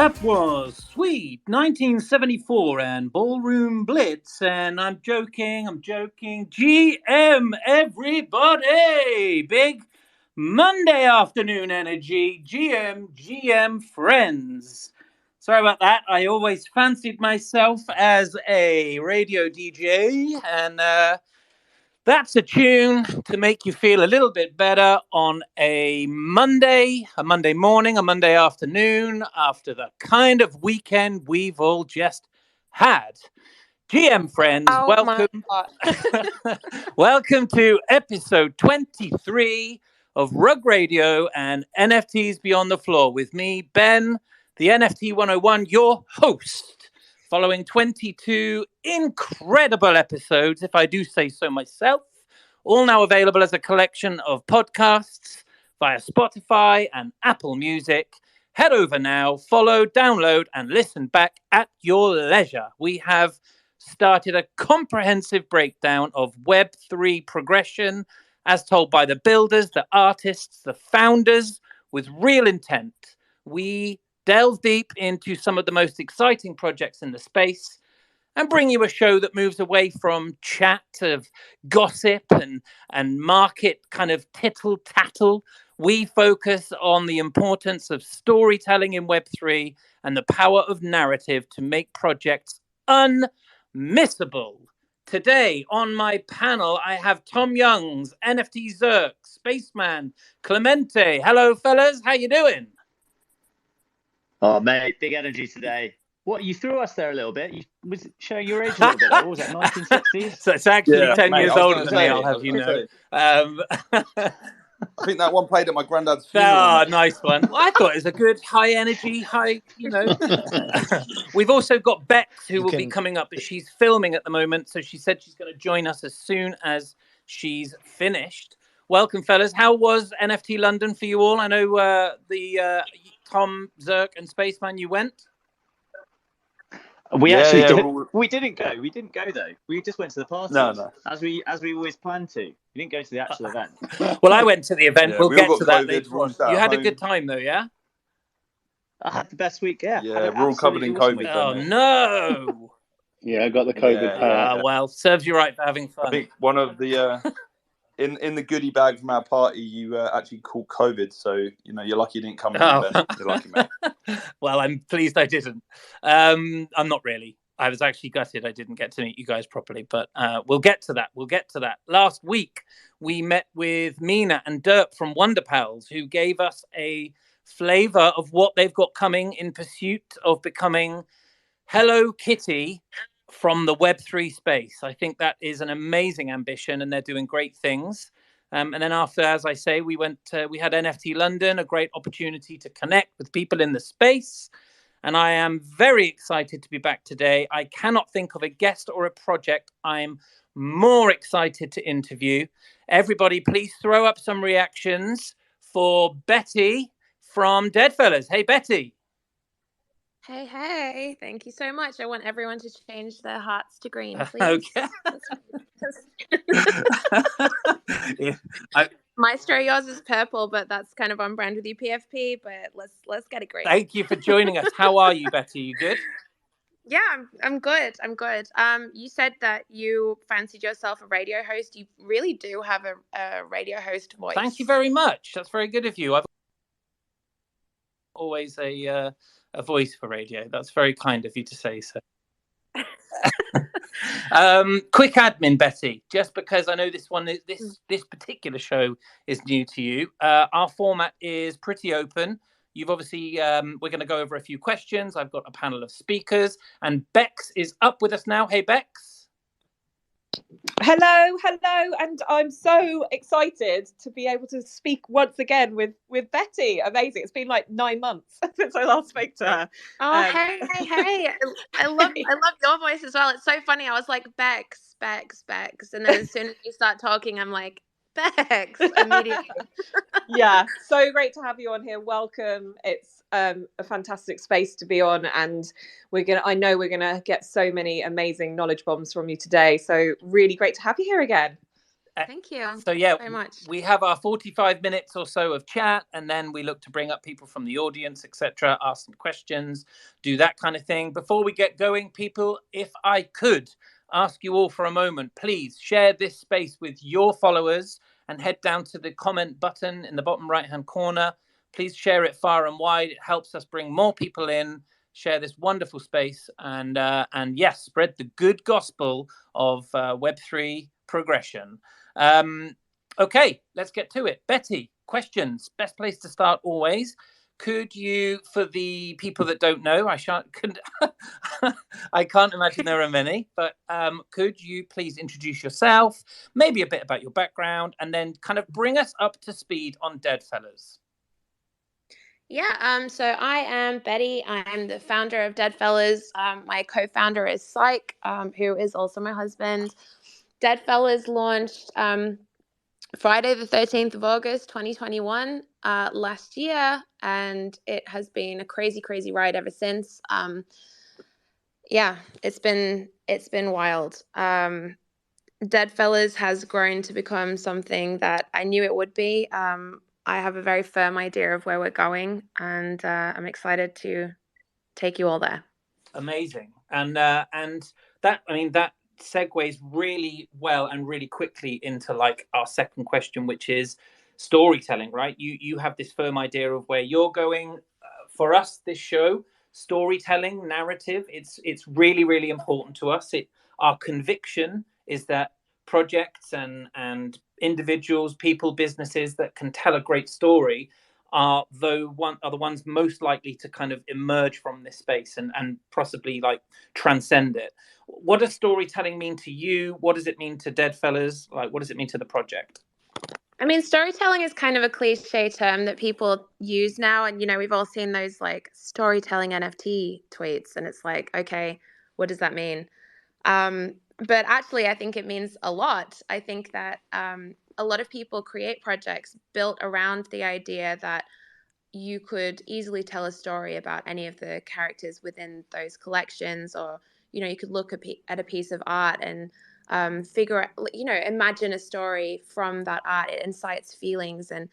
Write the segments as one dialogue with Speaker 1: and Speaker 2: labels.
Speaker 1: That was sweet 1974 and Ballroom Blitz, and I'm joking. GM, everybody! Big Monday afternoon energy, GM friends. Sorry about that. I always fancied myself as a radio DJ, and that's a tune to make you feel a little bit better on a Monday morning, a Monday afternoon, after the kind of weekend we've all just had. GM friends, welcome. Welcome to episode 23 of Rug Radio and NFTs Beyond the Floor with me, Ben, the NFT 101, your host. Following 22 incredible episodes, if I do say so myself, all now available as a collection of podcasts via Spotify and Apple Music. Head over now, follow, download, and listen back at your leisure. We have started a comprehensive breakdown of Web3 progression as told by the builders, the artists, the founders, with real intent. We delve deep into some of the most exciting projects in the space and bring you a show that moves away from chat of gossip and market kind of tittle-tattle. We focus on the importance of storytelling in Web3 and the power of narrative to make projects unmissable. Today on my panel, I have Tom Youngs, NFT Zerk, Spaceman, Clemente. Hello, fellas. How you doing?
Speaker 2: Oh, mate, big energy today. What, you threw us there a little bit? You was showing your age a little bit. What was that, 1960s?
Speaker 1: So it's actually 10 years older than me, I'll have you know.
Speaker 3: I think that one played at my granddad's funeral.
Speaker 1: Ah, nice one. Well, I thought it was a good high energy, We've also got Bex, who will be coming up, but she's filming at the moment. So she said she's going to join us as soon as she's finished. Welcome, fellas. How was NFT London for you all? I know the Tom, Zerk, and Spaceman, you went.
Speaker 2: We didn't go. We didn't go though. We just went to the party. No. As we always planned to. We didn't go to the actual event.
Speaker 1: Well, I went to the event. We'll get to that later on. You had a good time though, yeah?
Speaker 2: I had the best week. Yeah,
Speaker 3: we're all covered in COVID.
Speaker 1: Oh no!
Speaker 4: Yeah, I got the COVID.
Speaker 1: Well, serves you right for having fun.
Speaker 3: I think one of the in the goodie bag from our party, you actually caught COVID, so you're lucky you didn't come in. You're lucky, mate.
Speaker 1: Well, I'm pleased I didn't. I'm not really. I was actually gutted I didn't get to meet you guys properly, but we'll get to that. Last week, we met with Mina and Derp from Wonder Pals, who gave us a flavor of what they've got coming in pursuit of becoming Hello Kitty from the Web3 space. I think that is an amazing ambition, and they're doing great things. And then after, as I say, we had NFT London, a great opportunity to connect with people in the space. And I am very excited to be back today. I cannot think of a guest or a project I'm more excited to interview. Everybody, please throw up some reactions for Betty from Deadfellaz. Hey, Betty.
Speaker 5: Hey, thank you so much. I want everyone to change their hearts to green, please.
Speaker 1: Okay.
Speaker 5: Maestro, yours is purple, but that's kind of on brand with you, PFP, but let's get it green.
Speaker 1: Thank you for joining us. How are you, Betty? You good?
Speaker 5: Yeah, I'm good. You said that you fancied yourself a radio host. You really do have a radio host voice.
Speaker 1: Thank you very much. That's very good of you. I've always a voice for radio. That's very kind of you to say so. Quick admin, Betty, just because I know this particular show is new to you. Our format is pretty open. You've obviously, we're going to go over a few questions. I've got a panel of speakers, and Bex is up with us now. Hey, Bex.
Speaker 6: Hello, and I'm so excited to be able to speak once again with Betty. Amazing. It's been like 9 months since I last spoke to her.
Speaker 5: Oh, hey. I love your voice as well. It's so funny. I was like, Bex. And then as soon as you start talking, I'm like, Bex, immediately.
Speaker 6: Yeah, so great to have you on here. Welcome. It's a fantastic space to be on, and I know we're gonna get so many amazing knowledge bombs from you today. So really great to have you here again.
Speaker 5: Thank you.
Speaker 1: So yeah,
Speaker 5: very much.
Speaker 1: We have our 45 minutes or so of chat, and then we look to bring up people from the audience, etc., ask some questions, do that kind of thing. Before we get going, people, if I could ask you all for a moment, please share this space with your followers and head down to the comment button in the bottom right-hand corner. Please share it far and wide. It helps us bring more people in, share this wonderful space, and yes, spread the good gospel of Web3 progression. Okay, let's get to it. Betty, questions. Best place to start always. Could you, for the people that don't know, I can't imagine there are many, but could you please introduce yourself, maybe a bit about your background, and then kind of bring us up to speed on Deadfellaz?
Speaker 5: Yeah, so I am Betty. I'm the founder of Deadfellaz. My co-founder is Syke, who is also my husband. Deadfellaz launched Friday the 13th of August 2021 last year, and it has been a crazy ride ever since. Yeah, it's been wild. Deadfellaz has grown to become something that I knew it would be. I have a very firm idea of where we're going, and I'm excited to take you all there.
Speaker 1: Amazing. And that, I mean, that segues really well and really quickly into like our second question, which is storytelling, right? You have this firm idea of where you're going. For us, this show, storytelling, narrative, it's really important to us. Our conviction is that projects and individuals, people, businesses that can tell a great story are the ones most likely to kind of emerge from this space and possibly like transcend it. What does storytelling mean to you? What does it mean to Deadfellaz? Like, what does it mean to the project?
Speaker 5: I mean, storytelling is kind of a cliche term that people use now. And, you know, we've all seen those like storytelling NFT tweets. And it's like, okay, what does that mean? But actually, I think it means a lot. I think that a lot of people create projects built around the idea that you could easily tell a story about any of the characters within those collections, or, you know, you could look at a piece of art and figure out, you know, imagine a story from that art. It incites feelings, and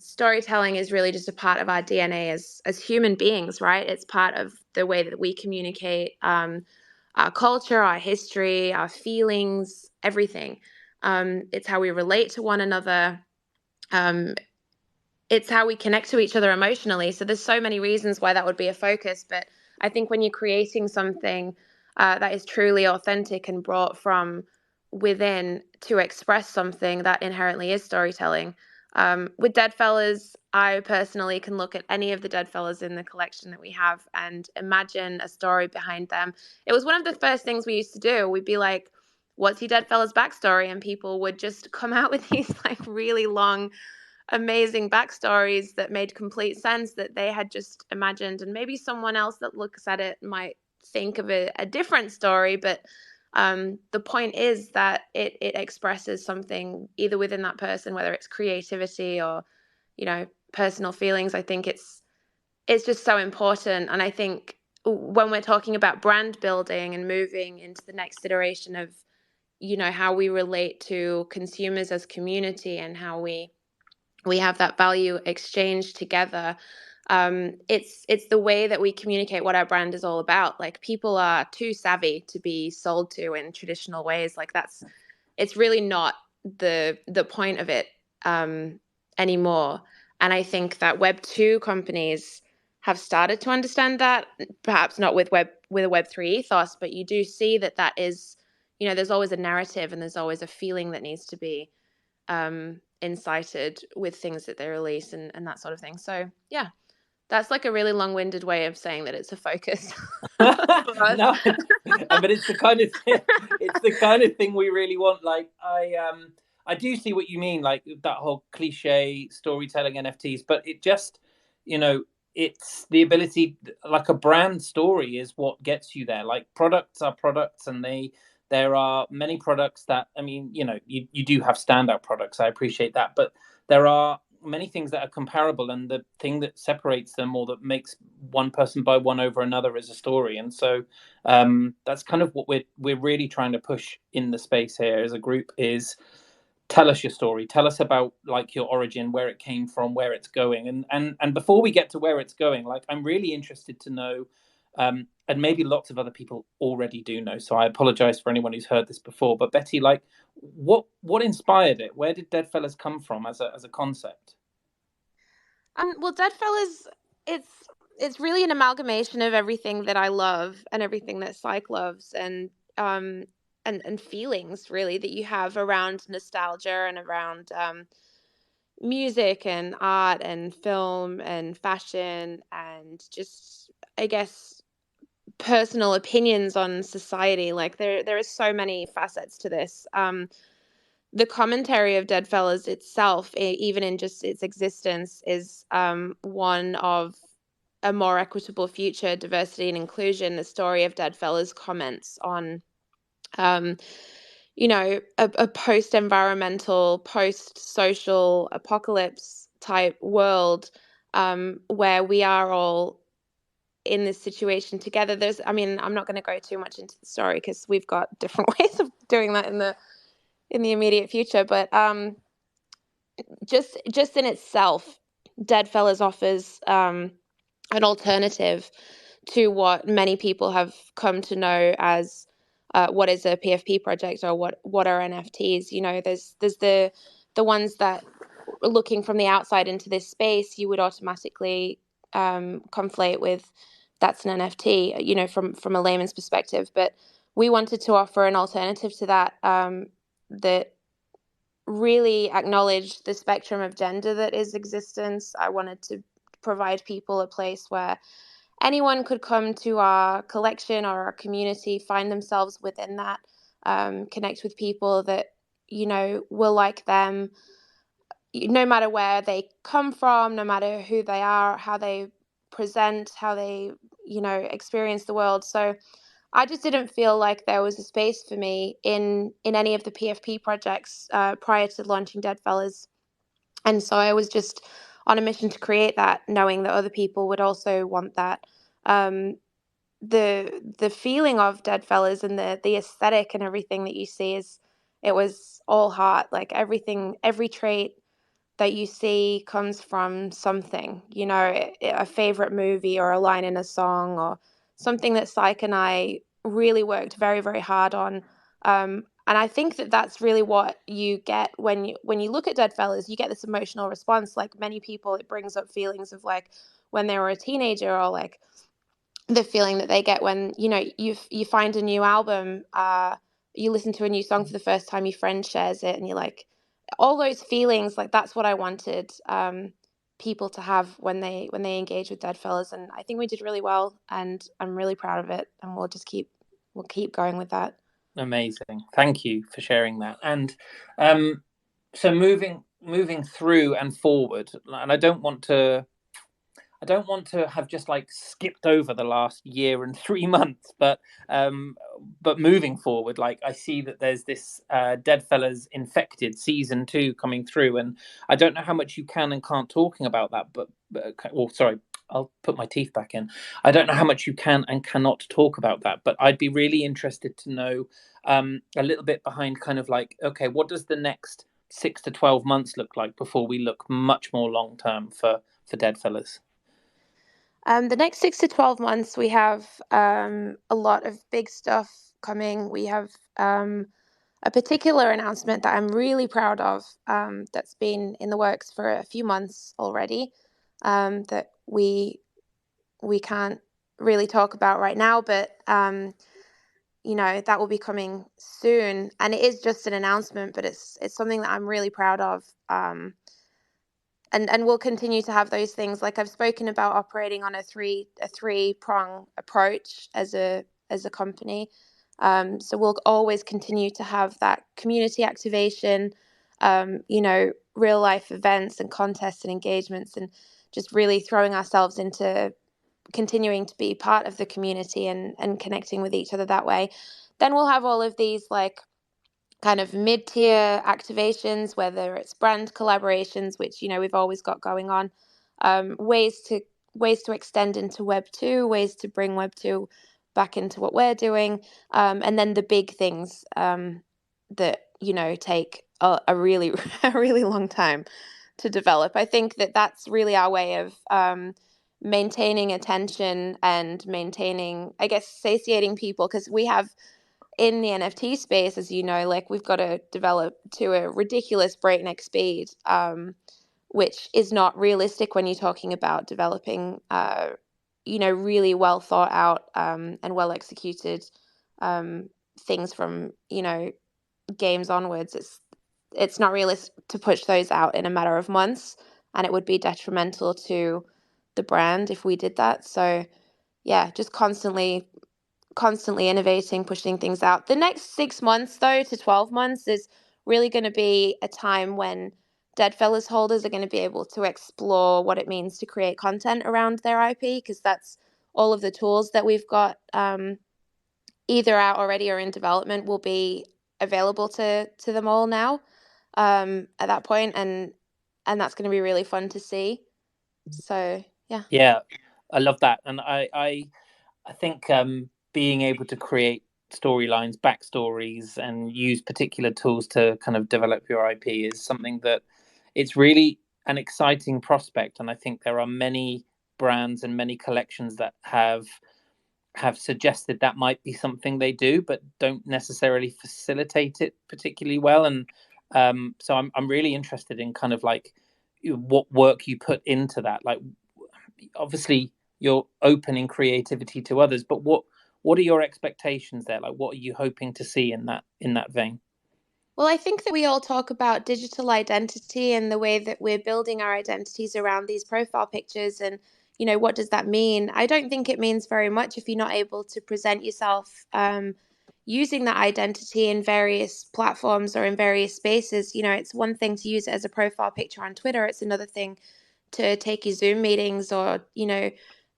Speaker 5: storytelling is really just a part of our DNA as human beings, right? It's part of the way that we communicate our culture, our history, our feelings, everything. It's how we relate to one another. It's how we connect to each other emotionally. So there's so many reasons why that would be a focus. But I think when you're creating something that is truly authentic and brought from within to express something, that inherently is storytelling. With Deadfellaz, I personally can look at any of the Deadfellaz in the collection that we have and imagine a story behind them. It was one of the first things we used to do. We'd be like, what's your Deadfellaz backstory? And people would just come out with these like really long, amazing backstories that made complete sense that they had just imagined, and maybe someone else that looks at it might think of a different story, but the point is that it expresses something either within that person, whether it's creativity or, you know, personal feelings. I think it's just so important. And I think when we're talking about brand building and moving into the next iteration of, you know, how we relate to consumers as community and how we have that value exchange together. It's the way that we communicate what our brand is all about. Like, people are too savvy to be sold to in traditional ways. Like, it's really not the point of it anymore. And I think that Web2 companies have started to understand that, perhaps not with a Web3 ethos, but you do see that is, you know, there's always a narrative and there's always a feeling that needs to be incited with things that they release and that sort of thing. So yeah, that's like a really long-winded way of saying that it's a focus.
Speaker 1: No, but it's the kind of thing we really want. Like, I do see what you mean, like that whole cliche storytelling NFTs, but it just, you know, it's the ability, like a brand story is what gets you there. Like, products are products, and there are many products that, I mean, you know, you do have standout products. I appreciate that. But there are many things that are comparable, and the thing that separates them or that makes one person buy one over another is a story. And so that's kind of what we're really trying to push in the space here as a group, is tell us your story. Tell us about like your origin, where it came from, where it's going. And before we get to where it's going, like I'm really interested to know, and maybe lots of other people already do know, so I apologize for anyone who's heard this before, but Betty, like what inspired it? Where did Deadfellaz come from as a concept?
Speaker 5: Well, Deadfellaz, it's really an amalgamation of everything that I love and everything that Psych loves, and feelings really that you have around nostalgia and around music and art and film and fashion and just, I guess, personal opinions on society. Like there is so many facets to this. The commentary of Deadfellaz itself, even in just its existence, is one of a more equitable future, diversity and inclusion. The story of Deadfellaz comments on a post-environmental, post-social apocalypse type world, where we are all in this situation together. I'm not going to go too much into the story because we've got different ways of doing that in the immediate future. But just in itself, Deadfellaz offers an alternative to what many people have come to know as what is a PFP project, or what are NFTs. There's the ones that, looking from the outside into this space, you would automatically conflate with that's an NFT, from a layman's perspective. But we wanted to offer an alternative to that, that really acknowledged the spectrum of gender that is existence. I wanted to provide people a place where anyone could come to our collection or our community, find themselves within that, connect with people that, will like them, no matter where they come from, no matter who they are, how they present, how they, experience the world. So I just didn't feel like there was a space for me in any of the PFP projects prior to launching Deadfellaz. And so I was just on a mission to create that, knowing that other people would also want that. The feeling of Deadfellaz and the aesthetic and everything that you see it was all heart. Like every trait that you see comes from something, a favorite movie or a line in a song or something that Psych and I really worked very, very hard on. And I think that that's really what you get when you look at Deadfellaz. You get this emotional response. Like many people, it brings up feelings of like when they were a teenager, or like the feeling that they get when you find a new album, you listen to a new song for the first time, your friend shares it, and you're like, all those feelings. Like that's what I wanted people to have when they engage with Deadfellaz, and I think we did really well, and I'm really proud of it, and we'll keep going with that.
Speaker 1: Amazing, thank you for sharing that. And so moving through and forward, and I don't want to have just like skipped over the last year and 3 months, but moving forward, like I see that there's this Deadfellaz Infected season 2 coming through, and I don't know how much you can and can't talking about that, but sorry, I'll put my teeth back in. I don't know how much you can and cannot talk about that, but I'd be really interested to know a little bit behind kind of like, okay, what does the next 6 to 12 months look like before we look much more long term for Deadfellaz?
Speaker 5: The next 6 to 12 months, we have a lot of big stuff coming. We have a particular announcement that I'm really proud of, that's been in the works for a few months already, that we can't really talk about right now, but that will be coming soon. And it is just an announcement, but it's something that I'm really proud of. And we'll continue to have those things. Like I've spoken about operating on a three-prong approach as a company. So we'll always continue to have that community activation, real life events and contests and engagements, and just really throwing ourselves into continuing to be part of the community and connecting with each other that way. Then we'll have all of these like kind of mid-tier activations, whether it's brand collaborations, which we've always got going on, ways to extend into Web 2, ways to bring Web 2 back into what we're doing, and then the big things that take a really a really long time to develop. I think that's really our way of maintaining attention and maintaining, I guess, satiating people, because we have in the NFT space, as you know, like we've got to develop to a ridiculous breakneck speed, which is not realistic when you're talking about developing, really well thought out and well executed things from, games onwards. It's not realistic to push those out in a matter of months, and it would be detrimental to the brand if we did that. So yeah, just constantly innovating, pushing things out. The next 6 months, though, to 12 months is really going to be a time when Deadfellaz holders are going to be able to explore what it means to create content around their IP, because that's all of the tools that we've got either out already or in development will be available to them all now at that point, and that's going to be really fun to see. So
Speaker 1: yeah, I love that. And I think being able to create storylines, backstories, and use particular tools to kind of develop your IP is something that it's really an exciting prospect. And I think there are many brands and many collections that have suggested that might be something they do, but don't necessarily facilitate it particularly well. And so I'm really interested in kind of like what work you put into that. Like, obviously you're opening creativity to others, but what are your expectations there? Like, what are you hoping to see in that vein?
Speaker 5: Well, I think that we all talk about digital identity and the way that we're building our identities around these profile pictures, and what does that mean? I don't think it means very much if you're not able to present yourself using that identity in various platforms or in various spaces. It's one thing to use it as a profile picture on Twitter. It's another thing to take your Zoom meetings or,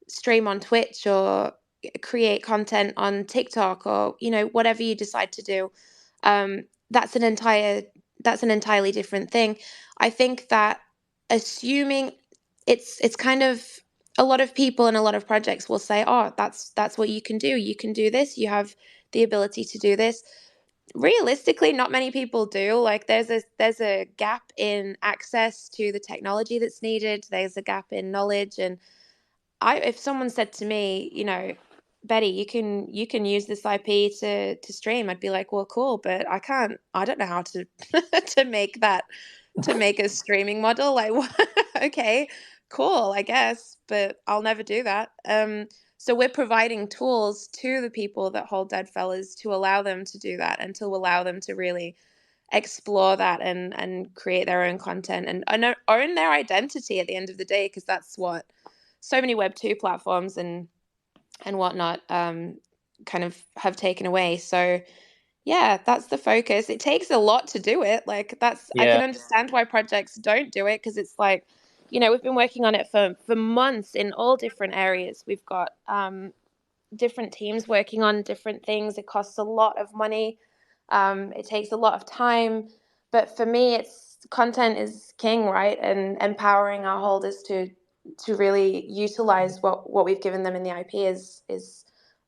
Speaker 5: stream on Twitch or create content on TikTok or, whatever you decide to do. That's an entirely different thing. I think that assuming it's kind of, a lot of people and a lot of projects will say, oh, that's what you can do. You can do this. You have the ability to do this. Realistically, not many people do. Like, there's a gap in access to the technology that's needed. There's a gap in knowledge. And if someone said to me, Betty, you can use this IP to stream, I'd be like, well, cool, but I don't know how to to make a streaming model. Like, okay, cool, I guess, but I'll never do that. So we're providing tools to the people that hold Deadfellaz to allow them to do that, and to allow them to really explore that and create their own content and own their identity at the end of the day, because that's what so many Web 2 platforms and whatnot kind of have taken away. So yeah, that's the focus. It takes a lot to do it. Like, I can understand why projects don't do it, because it's like, we've been working on it for months in all different areas. We've got different teams working on different things. It costs a lot of money. It takes a lot of time. But for me, it's content is king, right? And empowering our holders to really utilize what we've given them in the IP is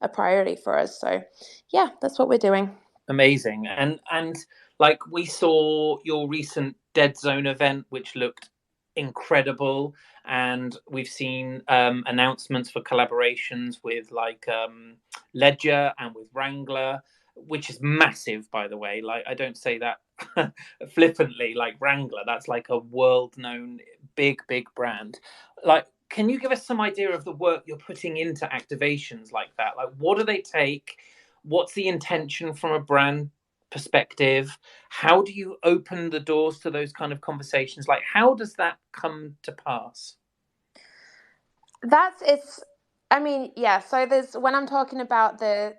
Speaker 5: a priority for us. So yeah, that's what we're doing.
Speaker 1: Amazing. And like, we saw your recent Dead Zone event, which looked incredible, and we've seen announcements for collaborations with like Ledger and with Wrangler, which is massive, by the way. Like, I don't say that flippantly. Like, Wrangler, that's like a world known big brand. Like, can you give us some idea of the work you're putting into activations like that? Like, what do they take? What's the intention from a brand perspective? How do you open the doors to those kind of conversations? Like, how does that come to pass?
Speaker 5: So there's, when I'm talking about the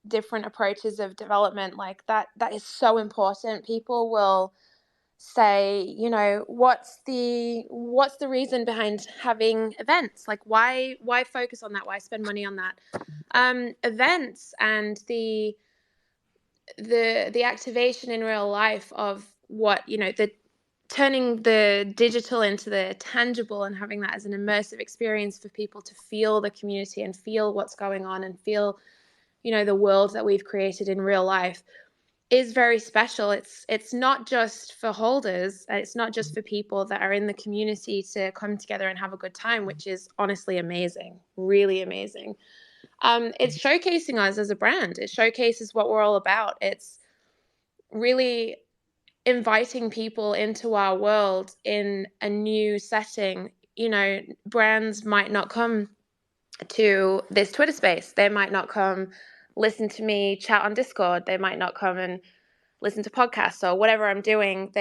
Speaker 5: different approaches of development, like that is so important. People will say, what's the reason behind having events? Like, why focus on that? Why spend money on that? Events and the activation in real life of what, the turning the digital into the tangible and having that as an immersive experience for people to feel the community and feel what's going on and feel, the world that we've created in real life. is very special. It's not just for holders, it's not just for people that are in the community to come together and have a good time, which is honestly amazing, really amazing. It's showcasing us as a brand. It showcases what we're all about. It's really inviting people into our world in a new setting. You know, brands might not come to this Twitter space. They might not come listen to me chat on Discord. They might not come and listen to podcasts or whatever I'm doing.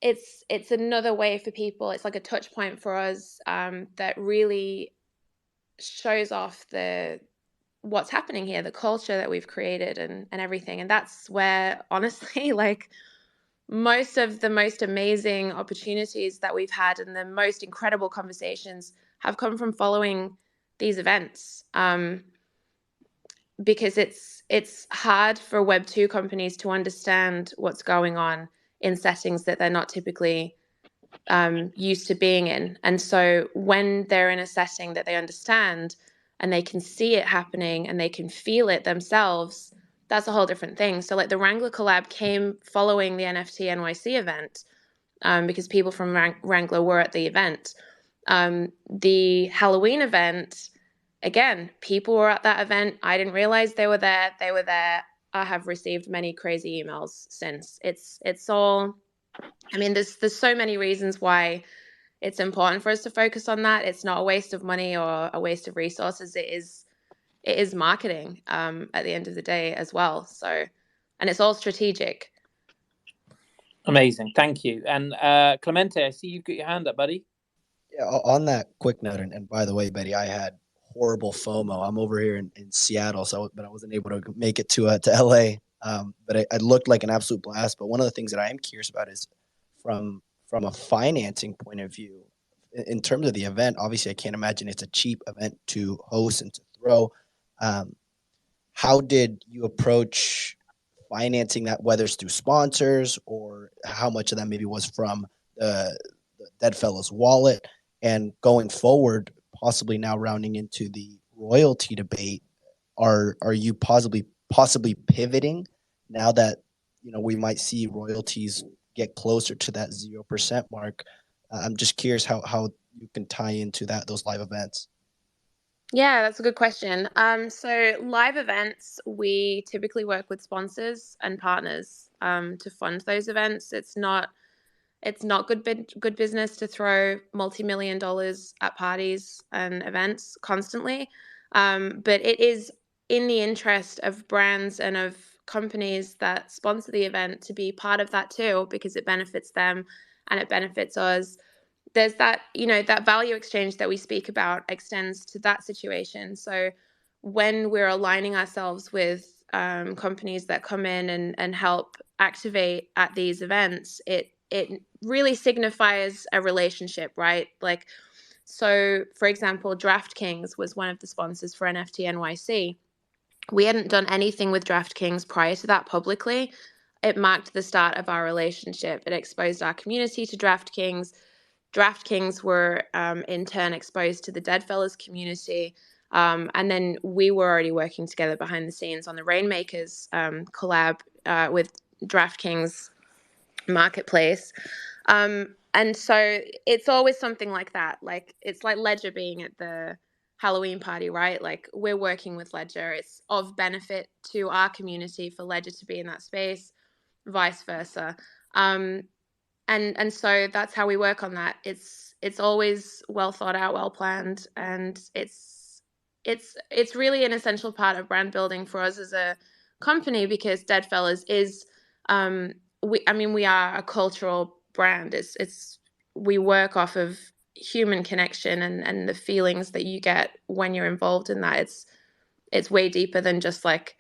Speaker 5: It's another way for people. It's like a touch point for us that really shows off what's happening here, the culture that we've created and everything. And that's where, honestly, like most of the most amazing opportunities that we've had and the most incredible conversations have come from following these events. Because it's hard for Web 2 companies to understand what's going on in settings that they're not typically used to being in. And so when they're in a setting that they understand and they can see it happening and they can feel it themselves, that's a whole different thing. So like the Wrangler collab came following the NFT NYC event because people from Wrangler were at the event. The Halloween event, again, people were at that event. I didn't realize they were there. They were there. I have received many crazy emails since. It's all, I mean, there's so many reasons why it's important for us to focus on that. It's not a waste of money or a waste of resources. It is marketing at the end of the day as well. So, and it's all strategic.
Speaker 1: Amazing. Thank you. And Clemente, I see you've got your hand up, buddy.
Speaker 7: Yeah, on that quick note, and by the way, Betty, I had horrible FOMO. I'm over here in Seattle, but I wasn't able to make it to LA. But it looked like an absolute blast. But one of the things that I am curious about is from a financing point of view, in terms of the event. Obviously, I can't imagine it's a cheap event to host and to throw. How did you approach financing that, whether it's through sponsors or how much of that maybe was from the Deadfellaz wallet? And going forward, possibly now rounding into the royalty debate, are you possibly pivoting now that we might see royalties get closer to that 0% mark? I'm just curious how you can tie into those live events.
Speaker 5: Yeah, that's a good question. So live events, we typically work with sponsors and partners to fund those events. It's not good business to throw multi-million dollars at parties and events constantly. But it is in the interest of brands and of companies that sponsor the event to be part of that too, because it benefits them and it benefits us. There's that, that value exchange that we speak about extends to that situation. So when we're aligning ourselves with companies that come in and help activate at these events, it really signifies a relationship, right? Like, so for example, DraftKings was one of the sponsors for NFT NYC. We hadn't done anything with DraftKings prior to that publicly. It marked the start of our relationship. It exposed our community to DraftKings. DraftKings were in turn exposed to the Deadfellaz community. And then we were already working together behind the scenes on the Rainmakers collab with DraftKings marketplace. And so it's always something like that. Like, it's like Ledger being at the Halloween party, right? Like, we're working with Ledger. It's of benefit to our community for Ledger to be in that space, vice versa. And so that's how we work on that. It's always well thought out, well planned, and it's really an essential part of brand building for us as a company, because Deadfellaz is we are a cultural brand. We work off of human connection and the feelings that you get when you're involved in that. It's way deeper than just like,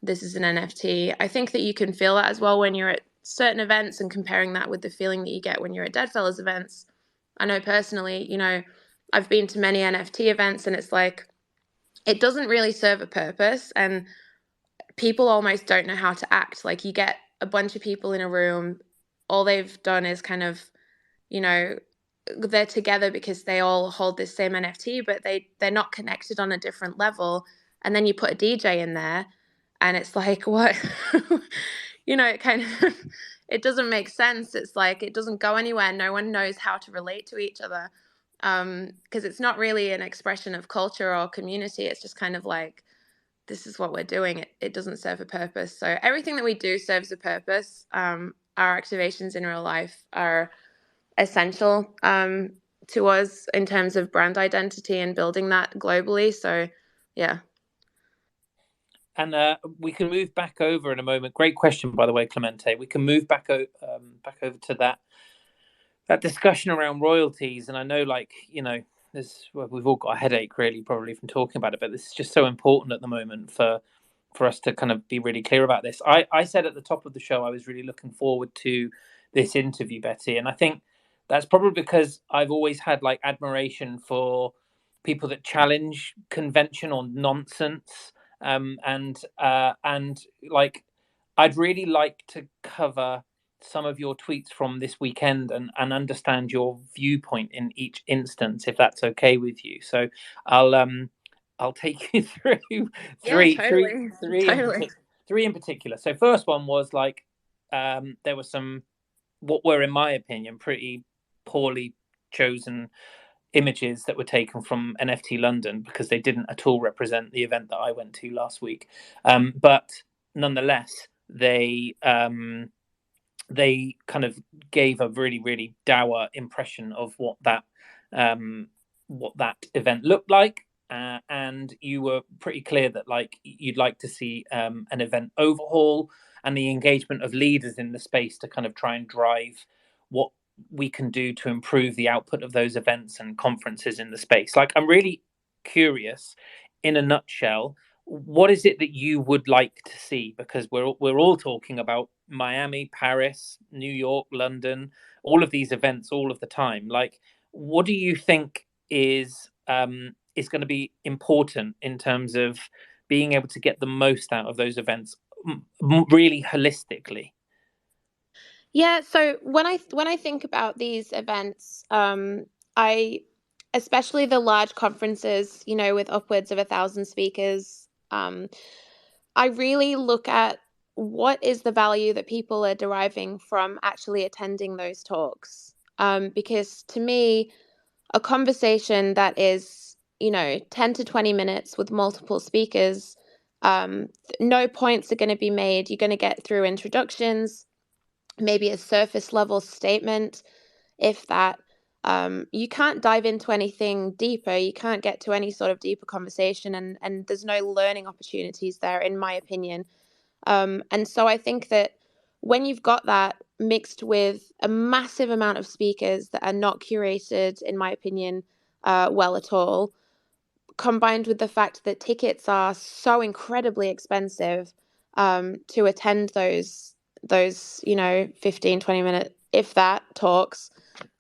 Speaker 5: this is an NFT. I think that you can feel that as well when you're at certain events, and comparing that with the feeling that you get when you're at Deadfellaz events. I know personally, I've been to many NFT events, and it's like, it doesn't really serve a purpose, and people almost don't know how to act. Like, you get a bunch of people in a room, all they've done is kind of, they're together because they all hold this same NFT, but they're not connected on a different level. And then you put a DJ in there, and it's like, what? it kind of it doesn't make sense. It's like it doesn't go anywhere. No one knows how to relate to each other, because it's not really an expression of culture or community. It's just kind of like, this is what we're doing. It doesn't serve a purpose. So everything that we do serves a purpose. Our activations in real life are essential to us in terms of brand identity and building that globally. So yeah.
Speaker 1: And we can move back over in a moment. Great question, by the way, Clemente. We can move back over to that discussion around royalties. And I know, we've all got a headache, really, probably from talking about it. But this is just so important at the moment for us to kind of be really clear about this. I said at the top of the show I was really looking forward to this interview, Betty, and I think that's probably because I've always had admiration for people that challenge convention or nonsense. And I'd really like to cover some of your tweets from this weekend and understand your viewpoint in each instance, if that's okay with you. So I'll take you through three in particular. So first one was there were some what were, in my opinion, pretty poorly chosen images that were taken from NFT London because they didn't at all represent the event that I went to last week. But nonetheless, they kind of gave a really, really dour impression of what that event looked like. And you were pretty clear that you'd like to see an event overhaul and the engagement of leaders in the space to kind of try and drive what we can do to improve the output of those events and conferences in the space. I'm really curious, in a nutshell, what is it that you would like to see? Because we're all talking about Miami, Paris, New York, London, all of these events all of the time. What do you think is going to be important in terms of being able to get the most out of those events really holistically?
Speaker 5: Yeah, so when I think about these events, I especially the large conferences, with upwards of 1,000 speakers, I really look at what is the value that people are deriving from actually attending those talks. Because to me, a conversation that is, 10 to 20 minutes with multiple speakers, no points are going to be made. You're going to get through introductions, maybe a surface level statement, if that. You can't dive into anything deeper. You can't get to any sort of deeper conversation, and there's no learning opportunities there, in my opinion. And so I think that when you've got that mixed with a massive amount of speakers that are not curated, in my opinion, well at all, combined with the fact that tickets are so incredibly expensive to attend those 15, 20 minute, if that, talks,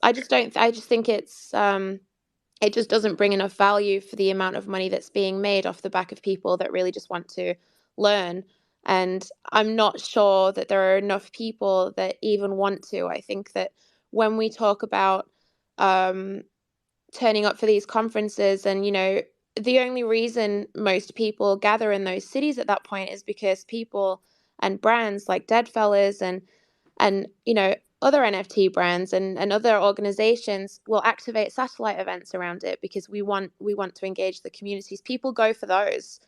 Speaker 5: I just think it's it just doesn't bring enough value for the amount of money that's being made off the back of people that really just want to learn. And I'm not sure that there are enough people that even want to. I think that when we talk about turning up for these conferences, and the only reason most people gather in those cities at that point is because people and brands like Deadfellaz and other NFT brands and other organizations will activate satellite events around it because we want to engage the communities. People go for those.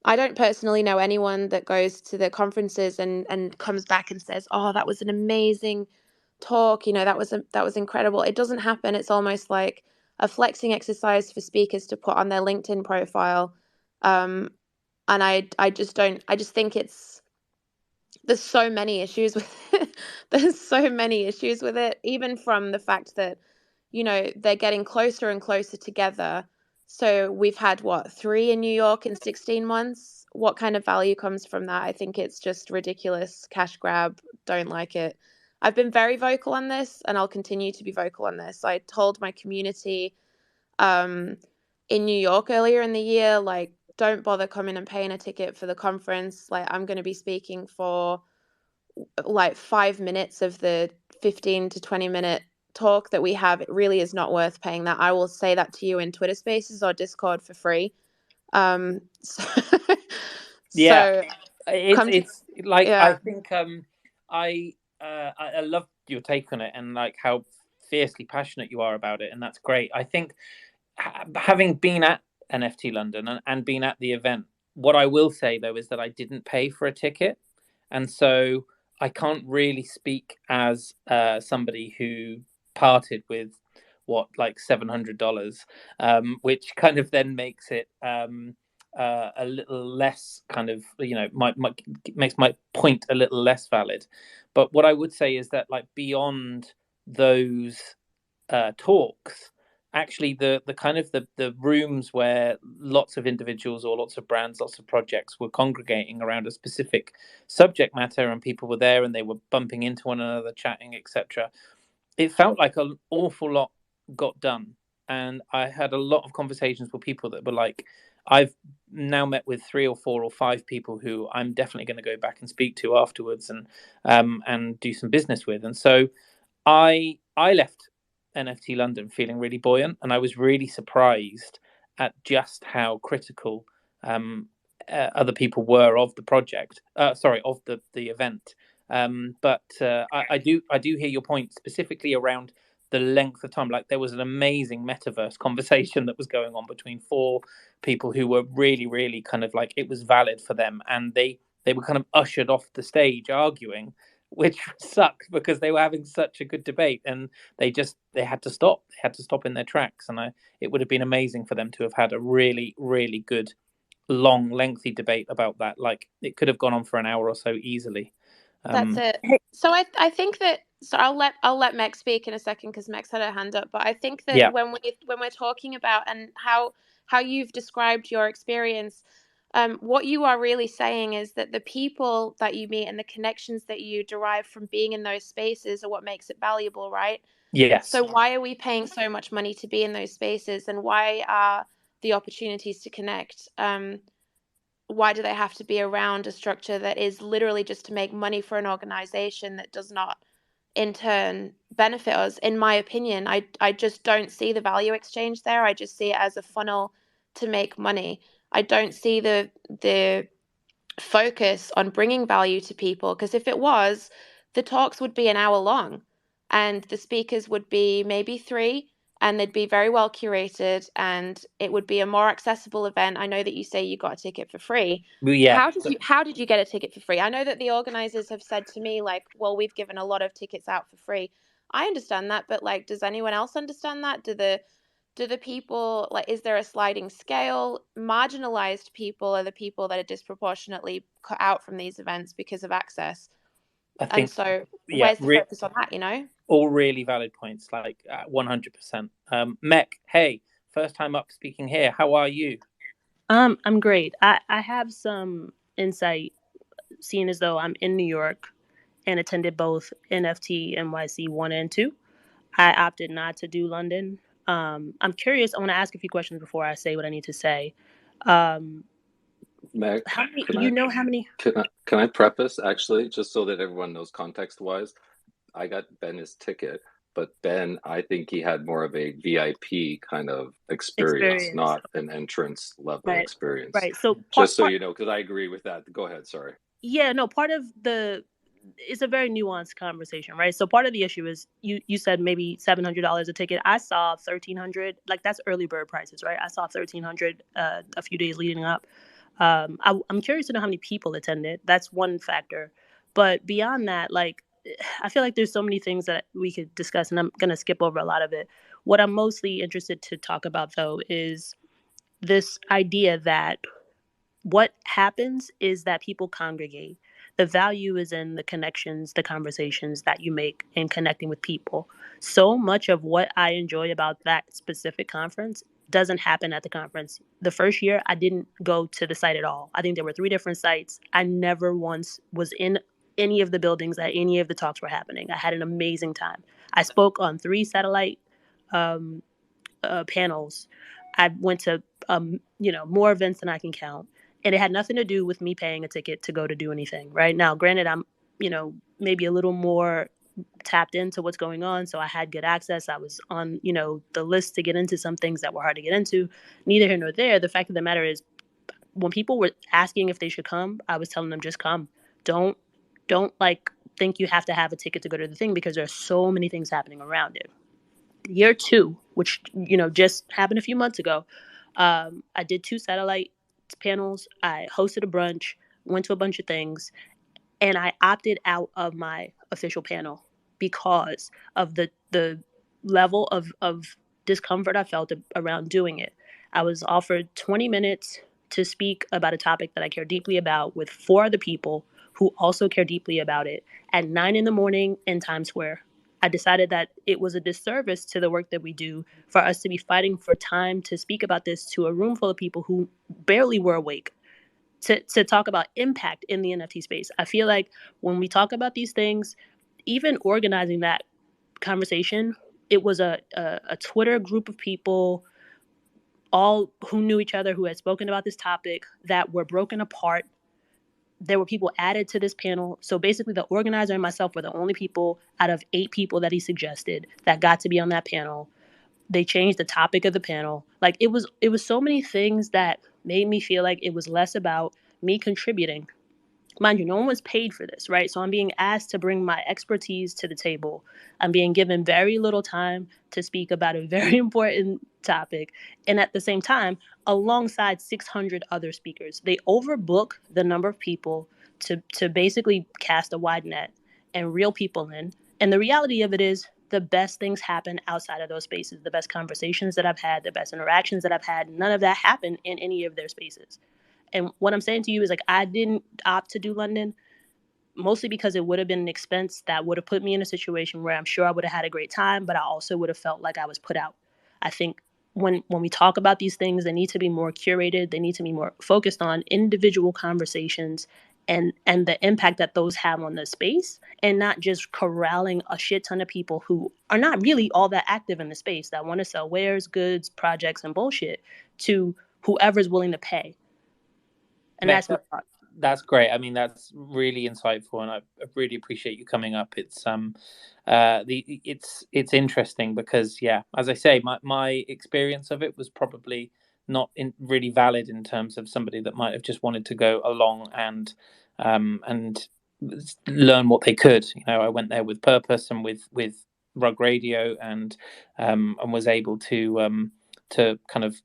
Speaker 5: I don't personally know anyone that goes to the conferences and comes back and says, "Oh, that was an amazing talk. That was incredible." It doesn't happen. It's almost like a flexing exercise for speakers to put on their LinkedIn profile. And I just think there's so many issues with it. There's so many issues with it, even from the fact that, they're getting closer and closer together. So we've had 3 in New York in 16 months. What kind of value comes from that? I think it's just ridiculous. Cash grab. Don't like it. I've been very vocal on this, and I'll continue to be vocal on this. I told my community in New York earlier in the year, don't bother coming and paying a ticket for the conference. I'm going to be speaking for 5 minutes of the 15 to 20 minute talk that we have. It really is not worth paying that. I will say that to you in Twitter Spaces or Discord for free. So
Speaker 1: It's like
Speaker 5: Yeah.
Speaker 1: I think I love your take on it and like how fiercely passionate you are about it, and that's great. I think having been at NFT London and been at the event, what I will say though is that I didn't pay for a ticket, and so I can't really speak as somebody who parted with what like $700, which kind of then makes it a little less kind of makes my point a little less valid. But what I would say is that like beyond those talks, actually the kind of the rooms where lots of individuals or lots of brands, lots of projects were congregating around a specific subject matter, and people were there and they were bumping into one another, chatting, etc. It felt like an awful lot got done, and I had a lot of conversations with people that were like, I've now met with 3 or 4 or 5 people who I'm definitely going to go back and speak to afterwards and do some business with. And so I left NFT London feeling really buoyant, and I was really surprised at just how critical other people were of the project. Sorry, of the event. But I do hear your point specifically around the length of time. Like there was an amazing metaverse conversation that was going on between 4 people who were really kind of like it was valid for them, and they were kind of ushered off the stage arguing, which sucked because they were having such a good debate, and they had to stop. They had to stop in their tracks, and it would have been amazing for them to have had a really good, long, lengthy debate about that. Like it could have gone on for an hour or so easily.
Speaker 5: That's it. So I think that, so I'll let Meg speak in a second because Meg's had her hand up. But I think that when we're talking about and how you've described your experience, what you are really saying is that the people that you meet and the connections that you derive from being in those spaces are what makes it valuable, right?
Speaker 1: Yes.
Speaker 5: So why are we paying so much money to be in those spaces, and why are the opportunities to connect? Why do they have to be around a structure that is literally just to make money for an organization that does not in turn benefit us? In my opinion, I just don't see the value exchange there. I just see it as a funnel to make money. I don't see the focus on bringing value to people, because if it was, the talks would be an hour long and the speakers would be maybe 3, and they'd be very well curated, and it would be a more accessible event. I know that you say you got a ticket for free.
Speaker 1: Yeah.
Speaker 5: How did you get a ticket for free? I know that the organizers have said to me like, well, we've given a lot of tickets out for free. I understand that, but like, does anyone else understand that? Do the people, like, is there a sliding scale? Marginalized people are the people that are disproportionately cut out from these events because of access.
Speaker 1: I think,
Speaker 5: and so where's the focus on that,
Speaker 1: All really valid points, like 100%. Mech, hey, first time up speaking here. How are you?
Speaker 8: I'm great. I have some insight, seeing as though I'm in New York and attended both NFT NYC 1 and 2. I opted not to do London. I'm curious. I want to ask a few questions before I say what I need to say.
Speaker 9: Meg,
Speaker 8: how many?
Speaker 9: Can I preface actually, just so that everyone knows context-wise? I got Ben his ticket, but Ben, I think he had more of a VIP kind of experience. Not an entrance level experience.
Speaker 8: Right. So
Speaker 9: just so you know, because I agree with that. Go ahead. Sorry.
Speaker 8: Yeah. No. Part of it's a very nuanced conversation, right? So part of the issue is you said maybe $700 a ticket. I saw $1,300. Like that's early bird prices, right? I saw $1,300 a few days leading up. I'm curious to know how many people attended. That's one factor. But beyond that, like, I feel like there's so many things that we could discuss, and I'm going to skip over a lot of it. What I'm mostly interested to talk about, though, is this idea that what happens is that people congregate. The value is in the connections, the conversations that you make in connecting with people. So much of what I enjoy about that specific conference doesn't happen at the conference. The first year, I didn't go to the site at all. I think there were 3 different sites. I never once was in any of the buildings that any of the talks were happening. I had an amazing time. I spoke on 3 satellite panels. I went to more events than I can count. And it had nothing to do with me paying a ticket to go to do anything. Right now, granted, I'm, maybe a little more tapped into what's going on. So I had good access. I was on, the list to get into some things that were hard to get into. Neither here nor there. The fact of the matter is, when people were asking if they should come, I was telling them just come. Don't like think you have to have a ticket to go to the thing, because there's so many things happening around it. Year 2, which just happened a few months ago, I did 2 satellite panels. I hosted a brunch, went to a bunch of things, and I opted out of my official panel because of the level of discomfort I felt around doing it. I was offered 20 minutes to speak about a topic that I care deeply about with 4 other people who also care deeply about it at 9 a.m. in Times Square. I decided that it was a disservice to the work that we do for us to be fighting for time to speak about this to a room full of people who barely were awake, to talk about impact in the NFT space. I feel like when we talk about these things, even organizing that conversation, it was a Twitter group of people, all who knew each other, who had spoken about this topic, that were broken apart. There were people added to this panel. So basically the organizer and myself were the only people out of 8 people that he suggested that got to be on that panel. They changed the topic of the panel. Like it was so many things that made me feel like it was less about me contributing. Mind you, no one was paid for this, right? So I'm being asked to bring my expertise to the table. I'm being given very little time to speak about a very important topic. And at the same time, alongside 600 other speakers, they overbook the number of people to basically cast a wide net and reel people in. And the reality of it is, the best things happen outside of those spaces. The best conversations that I've had, the best interactions that I've had, none of that happened in any of their spaces. And what I'm saying to you is, like, I didn't opt to do London, mostly because it would have been an expense that would have put me in a situation where I'm sure I would have had a great time, but I also would have felt like I was put out. I think when we talk about these things, they need to be more curated. They need to be more focused on individual conversations and the impact that those have on the space, and not just corralling a shit ton of people who are not really all that active in the space, that want to sell wares, goods, projects, and bullshit to whoever's willing to pay. And
Speaker 1: that's great. I mean, that's really insightful, and I really appreciate you coming up. It's it's interesting because, yeah, as I say, my experience of it was probably not really valid in terms of somebody that might have just wanted to go along and learn what they could. I went there with purpose and with Rug Radio, and was able to kind of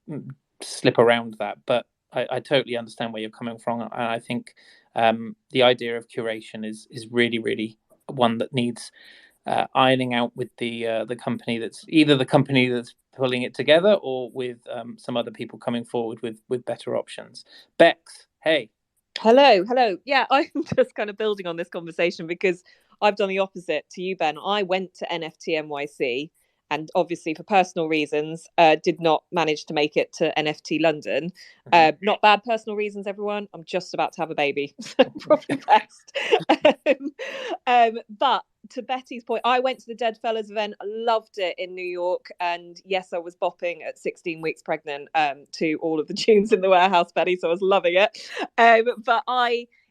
Speaker 1: slip around that, but I totally understand where you're coming from, and I think the idea of curation is really, really one that needs ironing out with the company that's either the company that's pulling it together, or with some other people coming forward with better options. Bex, hey.
Speaker 6: Hello. Yeah, I'm just kind of building on this conversation because I've done the opposite to you, Ben. I went to NFT NYC, and obviously for personal reasons did not manage to make it to NFT London. Not bad personal reasons, everyone. I'm just about to have a baby, so probably best. But to Betty's point, I went to the Deadfellaz event, loved it in New York, and yes, I was bopping at 16 weeks pregnant to all of the tunes in the warehouse, Betty, so I was loving it. But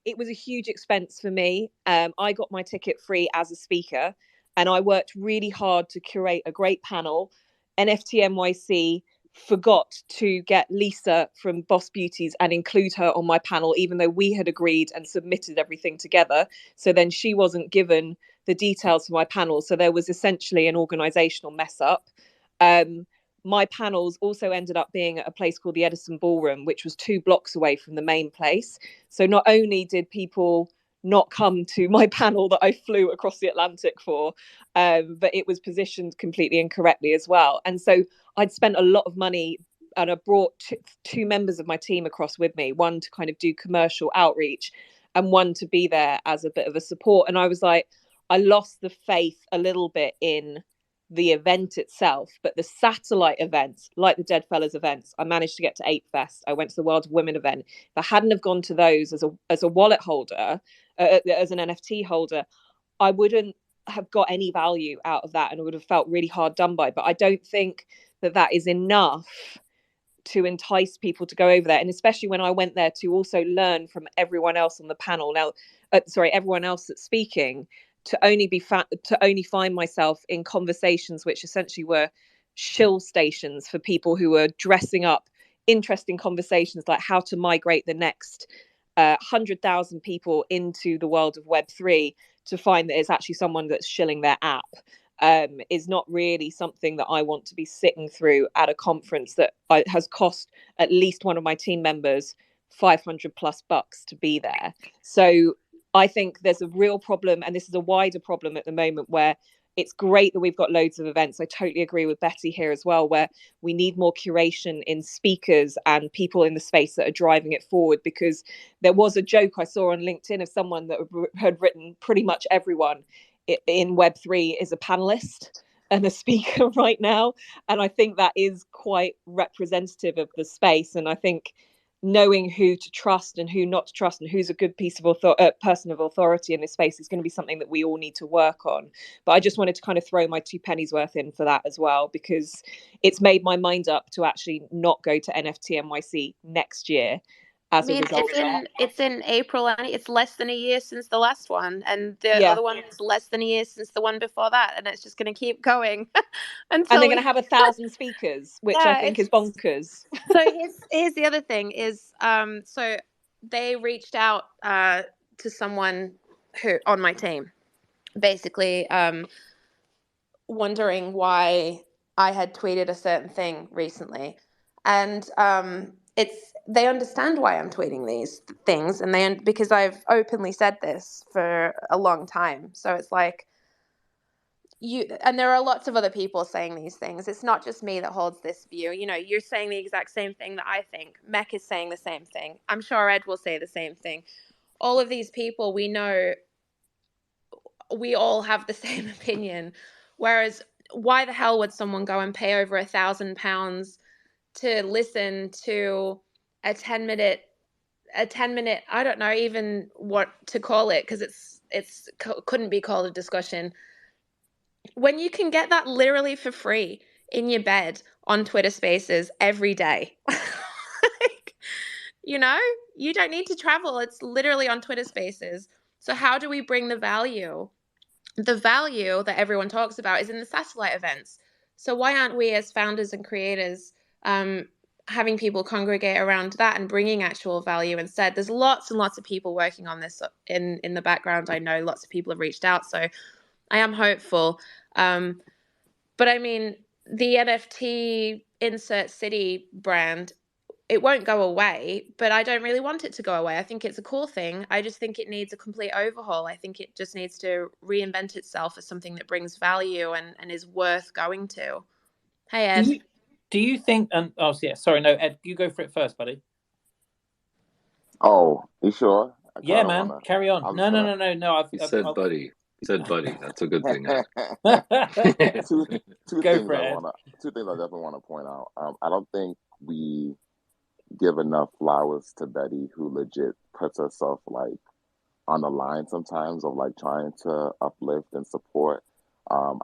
Speaker 6: it was a huge expense for me. I got my ticket free as a speaker, and I worked really hard to curate a great panel. NFT NYC forgot to get Lisa from Boss Beauties and include her on my panel, even though we had agreed and submitted everything together. So then she wasn't given the details for my panel. So there was essentially an organizational mess up. My panels also ended up being at a place called the Edison Ballroom, which was 2 blocks away from the main place. So not only did people not come to my panel that I flew across the Atlantic for, but it was positioned completely incorrectly as well. And so I'd spent a lot of money, and I brought 2 members of my team across with me, one to kind of do commercial outreach and one to be there as a bit of a support. And I was like, I lost the faith a little bit in the event itself, but the satellite events, like the Deadfellaz events, I managed to get to Ape Fest. I went to the World of Women event. If I hadn't have gone to those as a wallet holder, as an NFT holder, I wouldn't have got any value out of that, and I would have felt really hard done by. But I don't think that is enough to entice people to go over there. And especially when I went there to also learn from everyone else on the panel. Now, everyone else that's speaking, to only find myself in conversations which essentially were shill stations for people who were dressing up interesting conversations like how to migrate the next 100,000 people into the world of Web3 to find that it's actually someone that's shilling their app is not really something that I want to be sitting through at a conference that has cost at least one of my team members $500+ to be there. So I think there's a real problem, and this is a wider problem at the moment, where it's great that we've got loads of events. I totally agree with Betty here as well, where we need more curation in speakers and people in the space that are driving it forward, because there was a joke I saw on LinkedIn of someone that had written pretty much everyone in Web3 is a panelist and a speaker right now. And I think that is quite representative of the space. And I think knowing who to trust and who not to trust and who's a good piece of person of authority in this space is going to be something that we all need to work on. But I just wanted to kind of throw my 2 pennies worth in for that as well, because it's made my mind up to actually not go to NFT NYC next year. As a result,
Speaker 5: it's in April, and it's less than a year since the last one, and the other one was less than a year since the one before that, and it's just going to keep going
Speaker 6: and they're going to have 1,000 speakers, which I think is bonkers.
Speaker 5: So here's the other thing is, so they reached out to someone who on my team, basically wondering why I had tweeted a certain thing recently, and they understand why I'm tweeting these things, and because I've openly said this for a long time. So it's like and there are lots of other people saying these things. It's not just me that holds this view. You know, you're saying the exact same thing that I think. Mech is saying the same thing. I'm sure Ed will say the same thing. All of these people, we know, we all have the same opinion. Whereas, why the hell would someone go and pay over £1,000 to listen to a 10-minute, I don't know even what to call it, because it's couldn't be called a discussion, when you can get that literally for free in your bed on Twitter Spaces every day? Like, you know, you don't need to travel. It's literally on Twitter Spaces. So how do we bring the value? The value that everyone talks about is in the satellite events. So why aren't we as founders and creators having people congregate around that and bringing actual value instead? There's lots and lots of people working on this in the background. I know lots of people have reached out, so I am hopeful. But I mean, the NFT Insert City brand, it won't go away, but I don't really want it to go away. I think it's a cool thing. I just think it needs a complete overhaul. I think it just needs to reinvent itself as something that brings value and is worth going to. Hey, Ed.
Speaker 1: Do you think, sorry, no, Ed, you go for it first, buddy.
Speaker 10: Oh, you sure?
Speaker 1: Yeah, man, carry on. No.
Speaker 9: He said buddy. He said buddy. That's a good thing.
Speaker 10: Two things I definitely want to point out. I don't think we give enough flowers to Betty, who legit puts herself like on the line sometimes of like trying to uplift and support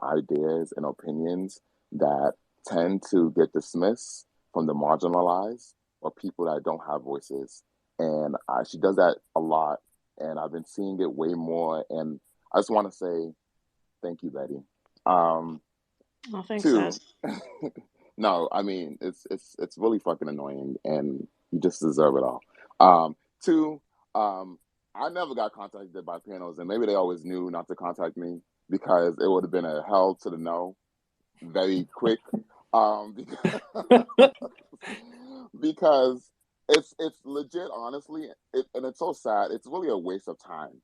Speaker 10: ideas and opinions that tend to get dismissed from the marginalized or people that don't have voices. And she does that a lot, and I've been seeing it way more. And I just want to say thank you, Betty.
Speaker 8: Thanks, Ed.
Speaker 10: No, I mean it's really fucking annoying, and you just deserve it all. 2, I never got contacted by panels, and maybe they always knew not to contact me because it would have been a hell to the no, very quick. Because it's legit, honestly, and it's so sad. It's really a waste of time.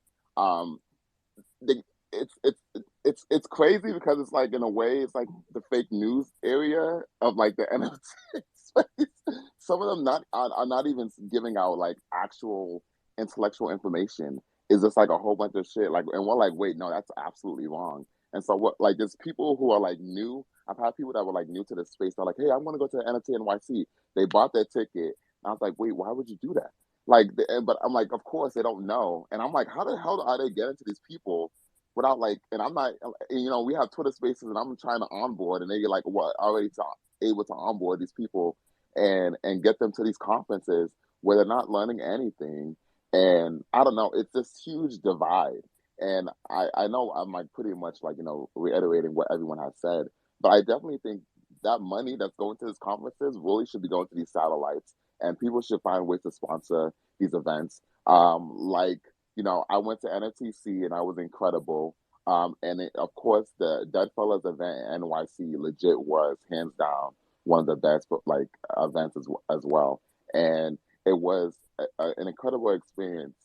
Speaker 10: It's crazy because it's like, in a way, it's like the fake news area of like the NFT space. Some of them are not even giving out like actual intellectual information. It's just like a whole bunch of shit. Like, and we're like, wait, no, that's absolutely wrong. And so what? Like, there's people who are like new. I've had people that were like new to the space. They're like, hey, I'm gonna go to NFT NYC. They bought their ticket. And I was like, wait, why would you do that? Like, but I'm like, of course they don't know. And I'm like, how the hell are they getting to these people without like? And I'm not, you know, we have Twitter Spaces, and I'm trying to onboard, and they get like, what, already able to onboard these people and get them to these conferences where they're not learning anything. And I don't know, it's this huge divide. And I know I'm like pretty much like, you know, reiterating what everyone has said, but I definitely think that money that's going to these conferences really should be going to these satellites, and people should find ways to sponsor these events. Like, you know, I went to NFTC and I was incredible. And of course, the Deadfellaz event in NYC legit was hands down one of the best like events as well. And it was an incredible experience.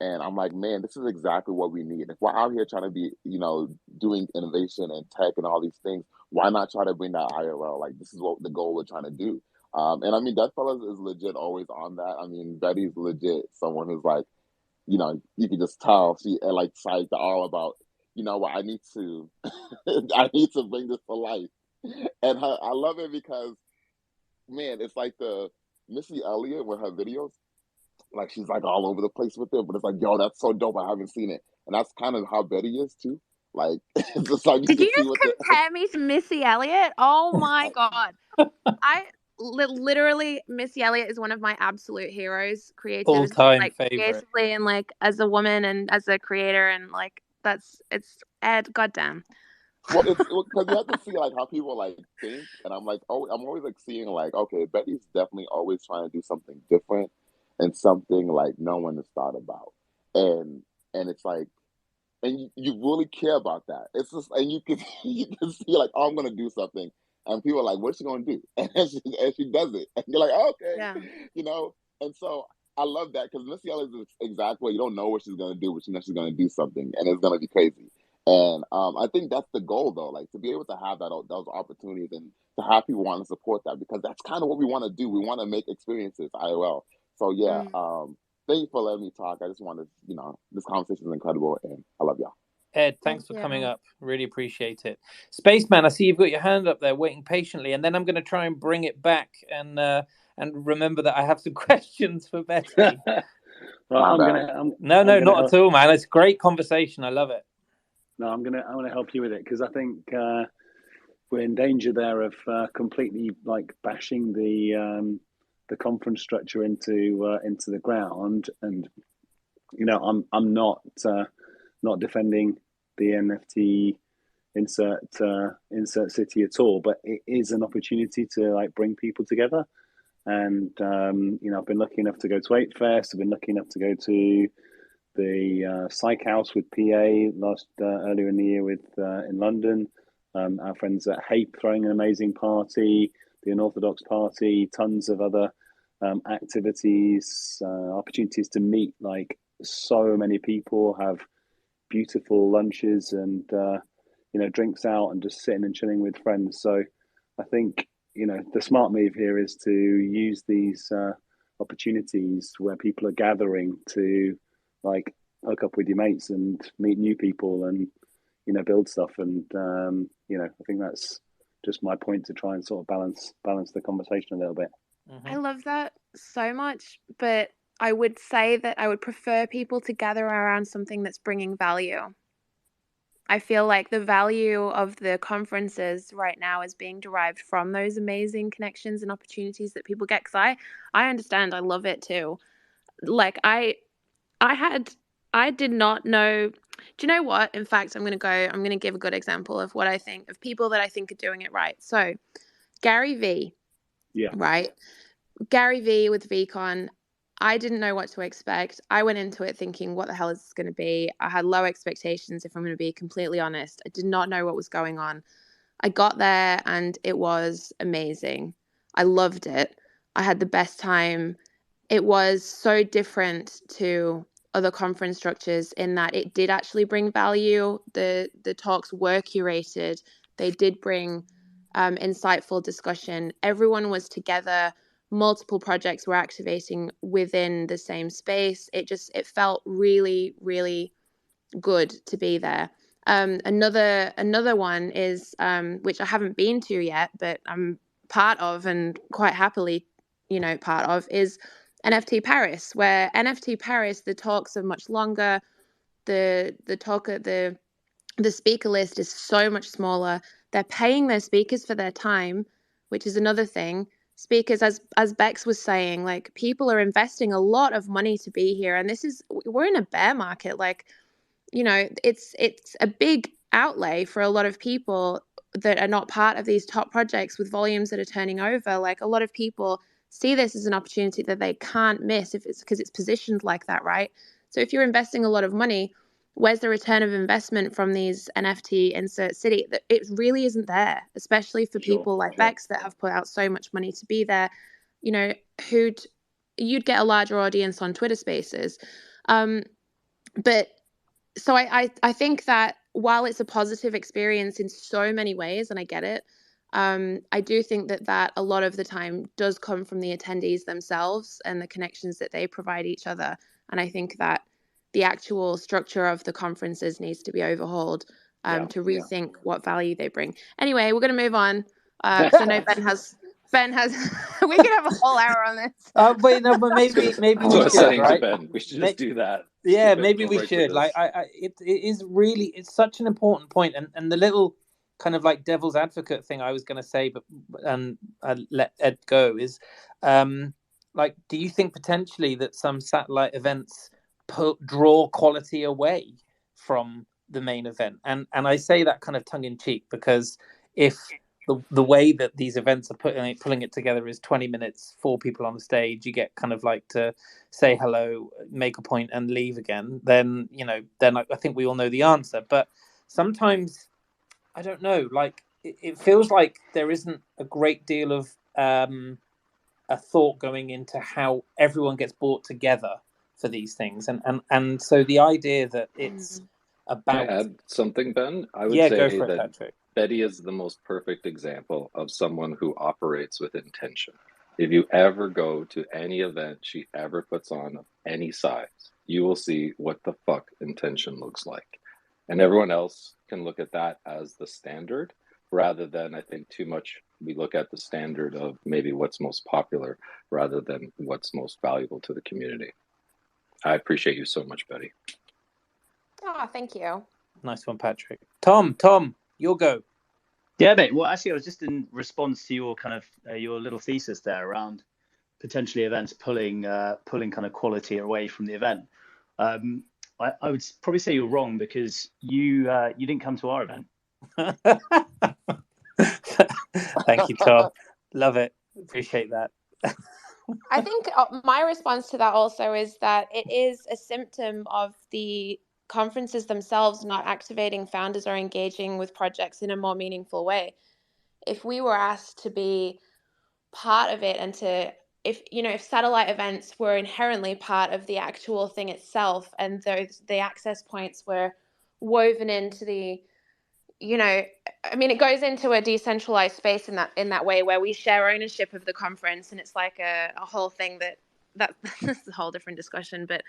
Speaker 10: And I'm like, man, this is exactly what we need. If we're out here trying to be, you know, doing innovation and tech and all these things, why not try to bring that IRL? Like, this is what the goal we're trying to do. And I mean, Deadfellaz is legit always on that. I mean, Betty's legit someone who's like, you know, you can just tell she like psyched all about, you know what, I need to, I need to bring this to life. And I love it because, man, it's like the Missy Elliott with her videos. Like, she's like all over the place with it, but it's like, yo, that's so dope. I haven't seen it. And that's kind of how Betty is too. Like, it's just like
Speaker 5: Did you just compare me to Missy Elliott? Oh my God. Literally, Missy Elliott is one of my absolute heroes, creativity,
Speaker 1: all-time favorite,
Speaker 5: creatively, and like as a woman and as a creator, and like it's Ed. Goddamn.
Speaker 10: Well, it's because you have to see like how people like think, and I'm like, oh, I'm always like seeing like, okay, Betty's definitely always trying to do something different and something like no one has thought about, and it's like, and you really care about that. It's just, and you can see like, oh, I'm gonna do something, and people are like, what's she gonna do? And she does it, and you're like, oh, okay,
Speaker 5: yeah,
Speaker 10: you know. And so I love that because Missy Elliott is exactly, you don't know what she's gonna do, but you know she's gonna do something, and it's gonna be crazy. And I think that's the goal, though, like to be able to have those opportunities and to have people want to support that, because that's kind of what we want to do. We want to make experiences IRL. So yeah, thank you for letting me talk. I just wanted, you know, this conversation is incredible, and I love y'all.
Speaker 1: Ed, thanks for coming up. Really appreciate it. Spaceman, I see you've got your hand up there, waiting patiently, and then I'm going to try and bring it back and remember that I have some questions for Betty.
Speaker 4: Well,
Speaker 1: no, not at all, man. It's a great conversation. I love it.
Speaker 4: No, I'm gonna help you with it, because I think we're in danger there of completely like bashing the conference structure into the ground. And you know, I'm not defending the NFT insert city at all, but it is an opportunity to like bring people together. And you know, I've been lucky enough to go to 8 Fest. I've been lucky enough to go to the Psych House with PA earlier in the year with in London. Our friends at HAPE throwing an amazing party, the Unorthodox Party, tons of other activities, opportunities to meet like so many people, have beautiful lunches and you know, drinks out and just sitting and chilling with friends. So I think, you know, the smart move here is to use these opportunities where people are gathering to like hook up with your mates and meet new people and, you know, build stuff. And you know, I think that's just my point, to try and sort of balance the conversation a little bit.
Speaker 5: I love that so much, but I would say that I would prefer people to gather around something that's bringing value. I feel like the value of the conferences right now is being derived from those amazing connections and opportunities that people get. Because I understand, I love it too. Like I did not know. Do you know what? In fact, I'm going to give a good example of what I think of people that I think are doing it right. So Gary V.
Speaker 4: Yeah.
Speaker 5: Right. Gary V with VCon. I didn't know what to expect. I went into it thinking, what the hell is this going to be? I had low expectations, if I'm going to be completely honest. I did not know what was going on. I got there and it was amazing. I loved it. I had the best time. It was so different to other conference structures in that it did actually bring value. The talks were curated. They did bring insightful discussion. Everyone was together. Multiple projects were activating within the same space. It felt really, really good to be there. Another one is which I haven't been to yet, but I'm part of and quite happily, you know, part of, is NFT Paris, where NFT Paris, the talks are much longer. The speaker list is so much smaller. They're paying their speakers for their time, which is another thing. Speakers, as Bex was saying, like, people are investing a lot of money to be here, and we're in a bear market. Like, you know, it's a big outlay for a lot of people. that are not part of these top projects with volumes that are turning over, like a lot of people see this as an opportunity that they can't miss if it's because it's positioned like that, right? So if you're investing a lot of money, where's the return of investment from these NFT insert city? It really isn't there, especially for people like Bex that have put out so much money to be there. You know, you'd get a larger audience on Twitter Spaces. But so I think that while it's a positive experience in so many ways, and I get it, I do think that a lot of the time does come from the attendees themselves and the connections that they provide each other. And I think that the actual structure of the conferences needs to be overhauled to rethink what value they bring. Anyway, we're going to move on because I know Ben has we could have a whole hour on this.
Speaker 1: But maybe
Speaker 9: That's what I was saying to Ben. We should just do that.
Speaker 1: Yeah, maybe we should. Like, it is really, it's such an important point, and the little kind of like devil's advocate thing I was going to say, but I let Ed go is, like, do you think potentially that some satellite events draw quality away from the main event? And I say that kind of tongue in cheek because if the way that these events are pulling it together is 20 minutes, 4 people on the stage, you get kind of like to say hello, make a point and leave again, then I think we all know the answer. But sometimes, I don't know, like it feels like there isn't a great deal of a thought going into how everyone gets brought together for these things. And so the idea that it's about...
Speaker 9: Can I add something, Ben? I would
Speaker 1: go
Speaker 9: say
Speaker 1: for it,
Speaker 9: that
Speaker 1: Patrick.
Speaker 9: Betty is the most perfect example of someone who operates with intention. If you ever go to any event she ever puts on of any size, you will see what the fuck intention looks like. And everyone else can look at that as the standard, rather than, I think, too much we look at the standard of maybe what's most popular rather than what's most valuable to the community. I appreciate you so much, Betty.
Speaker 5: Oh, thank you.
Speaker 1: Nice one, Patrick. Tom, you'll go.
Speaker 2: Yeah, mate. Well, actually, I was just in response to your kind of your little thesis there around potentially events pulling kind of quality away from the event. I would probably say you're wrong because you didn't come to our event.
Speaker 1: Thank you, Tom. Love it. Appreciate that.
Speaker 5: I think my response to that also is that it is a symptom of the conferences themselves not activating founders or engaging with projects in a more meaningful way. If we were asked to be part of it and if satellite events were inherently part of the actual thing itself, and the access points were woven into the, it goes into a decentralized space in that way where we share ownership of the conference, and it's like a whole thing that's a whole different discussion, but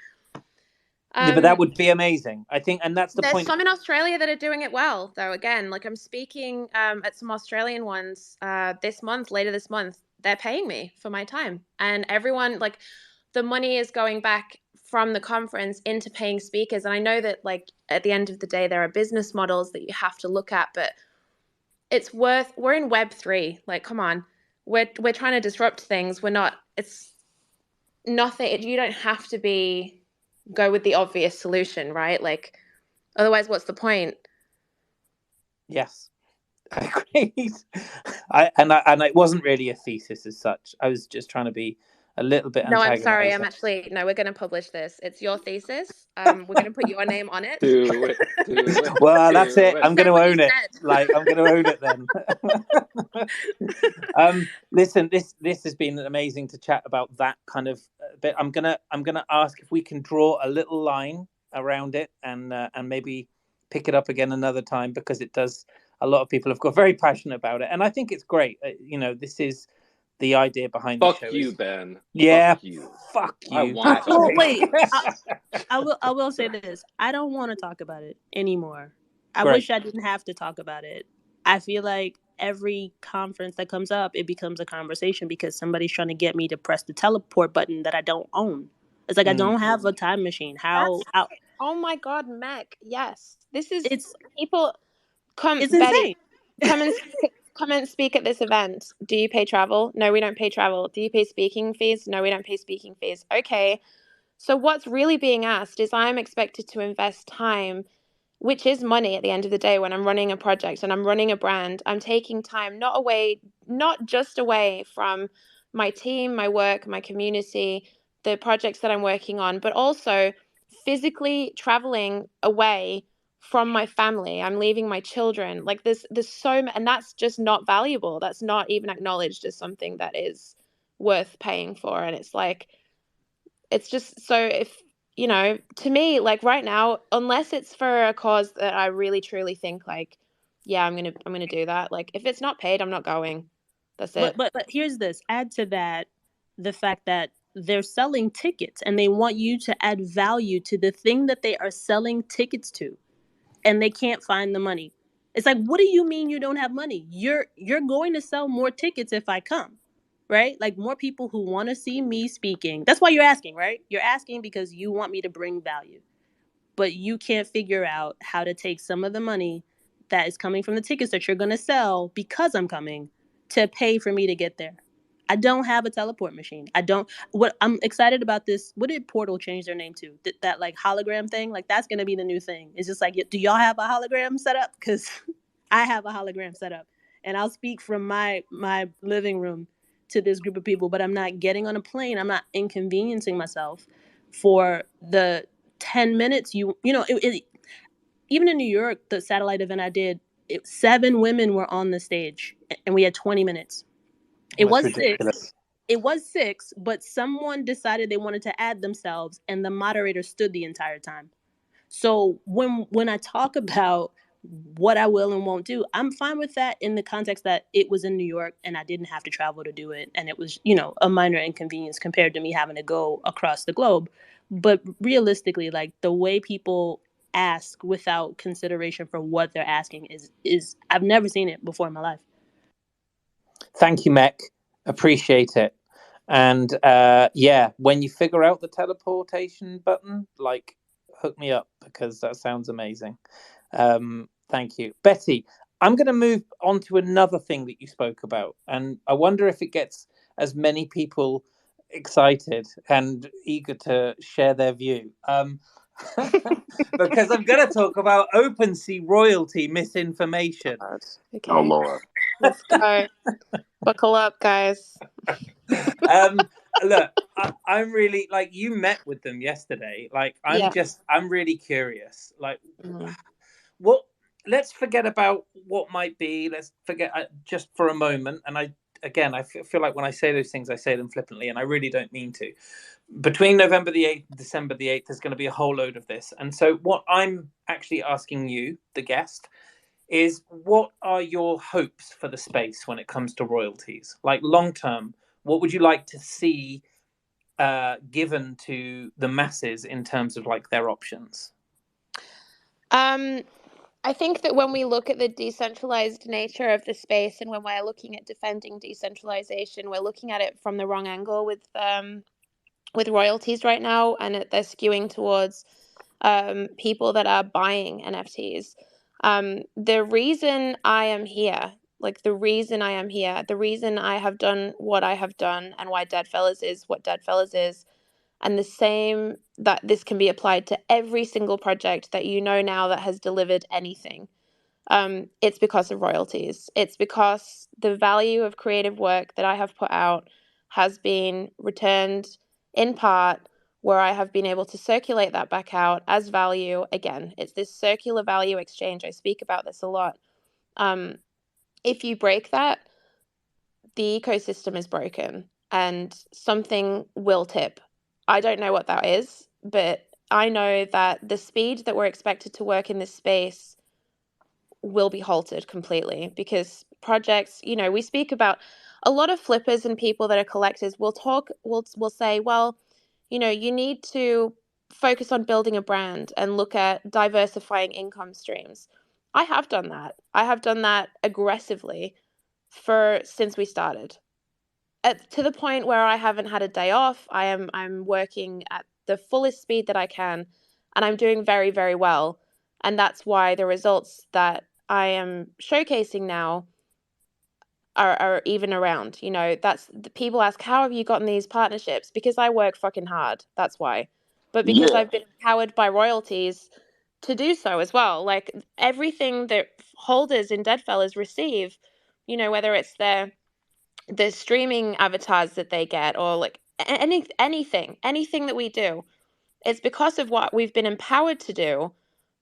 Speaker 1: but that would be amazing, I think, and that's the point.
Speaker 5: There's some in Australia that are doing it well, though. Again, like I'm speaking at some Australian ones later this month. They're paying me for my time, and everyone, like, the money is going back from the conference into paying speakers. And I know that, like, at the end of the day, there are business models that you have to look at, but we're in Web3. Like, come on, we're trying to disrupt things. It's nothing. You don't have to go with the obvious solution, right? Like, otherwise, what's the point?
Speaker 1: Yes, I agree. And it wasn't really a thesis as such. I was just trying to be a little bit.
Speaker 5: No, I'm sorry. We're going to publish this. It's your thesis. We're going to put your name on it.
Speaker 9: Do it.
Speaker 1: Well, that's it. I'm going to own it. Like, I'm going to own it then. Listen, this has been amazing to chat about that kind of bit. I'm gonna ask if we can draw a little line around it and maybe pick it up again another time, because it does. A lot of people have got very passionate about it, and I think it's great. This is the idea behind the show.
Speaker 9: Fuck you, Ben.
Speaker 1: Yeah,
Speaker 9: fuck you.
Speaker 1: I
Speaker 9: want to
Speaker 8: wait. I will say this. I don't want to talk about it anymore. I wish I didn't have to talk about it. I feel like every conference that comes up, it becomes a conversation because somebody's trying to get me to press the teleport button that I don't own. It's like I don't have a time machine. How?
Speaker 5: Oh my God, Mac. Yes,
Speaker 8: it's
Speaker 5: people.
Speaker 8: It's
Speaker 5: Betty,
Speaker 8: insane.
Speaker 5: come and speak at this event. Do you pay travel? No, we don't pay travel. Do you pay speaking fees? No, we don't pay speaking fees. Okay. So what's really being asked is I'm expected to invest time which is money at the end of the day. When I'm running a project and I'm running a brand, I'm taking time not just away from my team, my work, my community, the projects that I'm working on, but also physically traveling away from my family. I'm leaving my children. Like there's and that's just not valuable. That's not even acknowledged as something that is worth paying for. And it's like, it's just, so if, to me, like right now, unless it's for a cause that I really truly think like, yeah, I'm gonna do that. Like if it's not paid, I'm not going. That's it.
Speaker 8: But here's this. Add to that the fact that they're selling tickets and they want you to add value to the thing that they are selling tickets to, and they can't find the money. It's like, what do you mean you don't have money? You're going to sell more tickets if I come, right? Like more people who want to see me speaking. That's why you're asking, right? You're asking because you want me to bring value, but you can't figure out how to take some of the money that is coming from the tickets that you're going to sell because I'm coming to pay for me to get there. I don't have a teleport machine. What I'm excited about this. What did Portal change their name to? That like hologram thing? Like that's going to be the new thing. It's just like, do y'all have a hologram set up? Because I have a hologram set up, and I'll speak from my living room to this group of people, but I'm not getting on a plane. I'm not inconveniencing myself for the 10 minutes. Even in New York, the satellite event I did, 7 women were on the stage and we had 20 minutes. It was ridiculous. 6. It was 6, but someone decided they wanted to add themselves and the moderator stood the entire time. So when I talk about what I will and won't do, I'm fine with that in the context that it was in New York and I didn't have to travel to do it. And it was, a minor inconvenience compared to me having to go across the globe. But realistically, like the way people ask without consideration for what they're asking is I've never seen it before in my life.
Speaker 1: Thank you, Mech. Appreciate it. And when you figure out the teleportation button, like hook me up because that sounds amazing. Thank you. Betty, I'm going to move on to another thing that you spoke about. And I wonder if it gets as many people excited and eager to share their view. Because I'm going to talk about OpenSea royalty misinformation.
Speaker 5: Okay.
Speaker 10: Oh, Lord.
Speaker 5: Let's go. Buckle up, guys.
Speaker 1: Look, I'm really, like, you met with them yesterday. Like, I'm really curious. Like, let's forget about what might be. Let's forget just for a moment. And I feel like when I say those things, I say them flippantly, and I really don't mean to. Between November the 8th and December the 8th, there's going to be a whole load of this. And so what I'm actually asking you, the guest, is what are your hopes for the space when it comes to royalties? Like long term, what would you like to see given to the masses in terms of like their options?
Speaker 5: I think that when we look at the decentralized nature of the space and when we're looking at defending decentralization, we're looking at it from the wrong angle with royalties right now, and they're skewing towards people that are buying NFTs. The reason I am here, the reason I have done what I have done and why Deadfellaz is what Deadfellaz is, and the same that this can be applied to every single project that you know now that has delivered anything. It's because of royalties. It's because the value of creative work that I have put out has been returned in part, where I have been able to circulate that back out as value again. It's this circular value exchange. I speak about this a lot. If you break that, the ecosystem is broken and something will tip. I don't know what that is, but I know that the speed that we're expected to work in this space will be halted completely, because projects, we speak about a lot of flippers and people that are collectors will say, well, you need to focus on building a brand and look at diversifying income streams. I have done that aggressively since we started, to the point where I haven't had a day off. I'm working at the fullest speed that I can, and I'm doing very, very well. And that's why the results that I am showcasing now are even around. That's the people ask, how have you gotten these partnerships? Because I work fucking hard. That's why. But because I've been empowered by royalties, to do so as well. Like everything that holders in Deadfellaz receive, you know, whether it's the streaming avatars that they get, or like anything that we do, it's because of what we've been empowered to do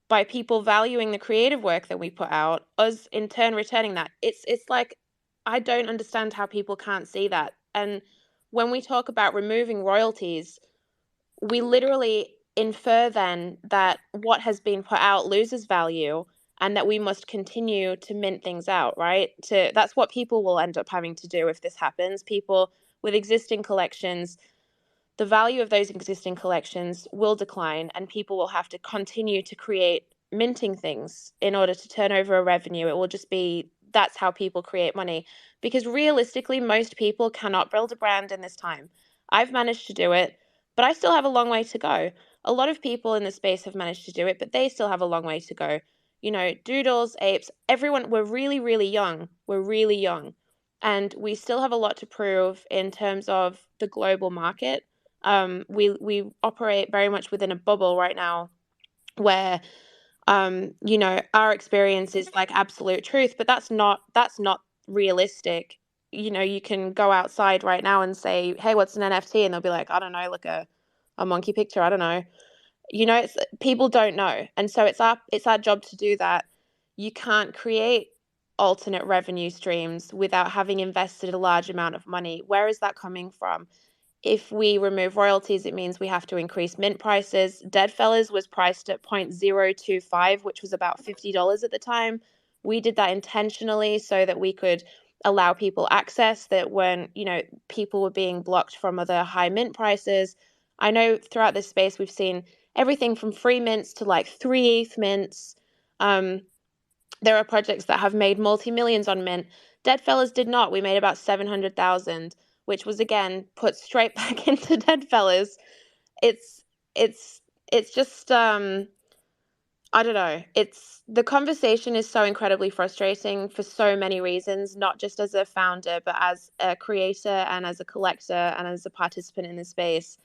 Speaker 5: by people valuing the creative work that we put out, us in turn returning that. It's like, I don't understand how people can't see that. And when we talk about removing royalties, we literally infer then that what has been put out loses value, and that we must continue to mint things out, right? That's what people will end up having to do if this happens. People with existing collections, the value of those existing collections will decline, and people will have to continue to create minting things in order to turn over a revenue. It will just be, that's how people create money, because realistically most people cannot build a brand in this time. I've managed to do it, but I still have a long way to go. A lot of people in the space have managed to do it, but they still have a long way to go. You know, Doodles, Apes, everyone, we're really, really young. We're really young. And we still have a lot to prove in terms of the global market. We operate very much within a bubble right now, where you know, our experience is like absolute truth, but that's not realistic. You know, you can go outside right now and say, hey, what's an NFT? And they'll be like, I don't know, like a monkey picture, I don't know. You know, it's, people don't know. And so it's our job to do that. You can't create alternate revenue streams without having invested a large amount of money. Where is that coming from? If we remove royalties, it means we have to increase mint prices. Deadfellaz was priced at 0.025, which was about $50 at the time. We did that intentionally so that we could allow people access that when, you know, people were being blocked from other high mint prices. I know throughout this space, we've seen everything from free mints to like 3 ETH mints. There are projects that have made multi-millions on mint. Deadfellaz did not. We made about 700,000, which was again put straight back into Deadfellaz. It's just I don't know. It's, the conversation is so incredibly frustrating for so many reasons, not just as a founder, but as a creator and as a collector and as a participant in the space.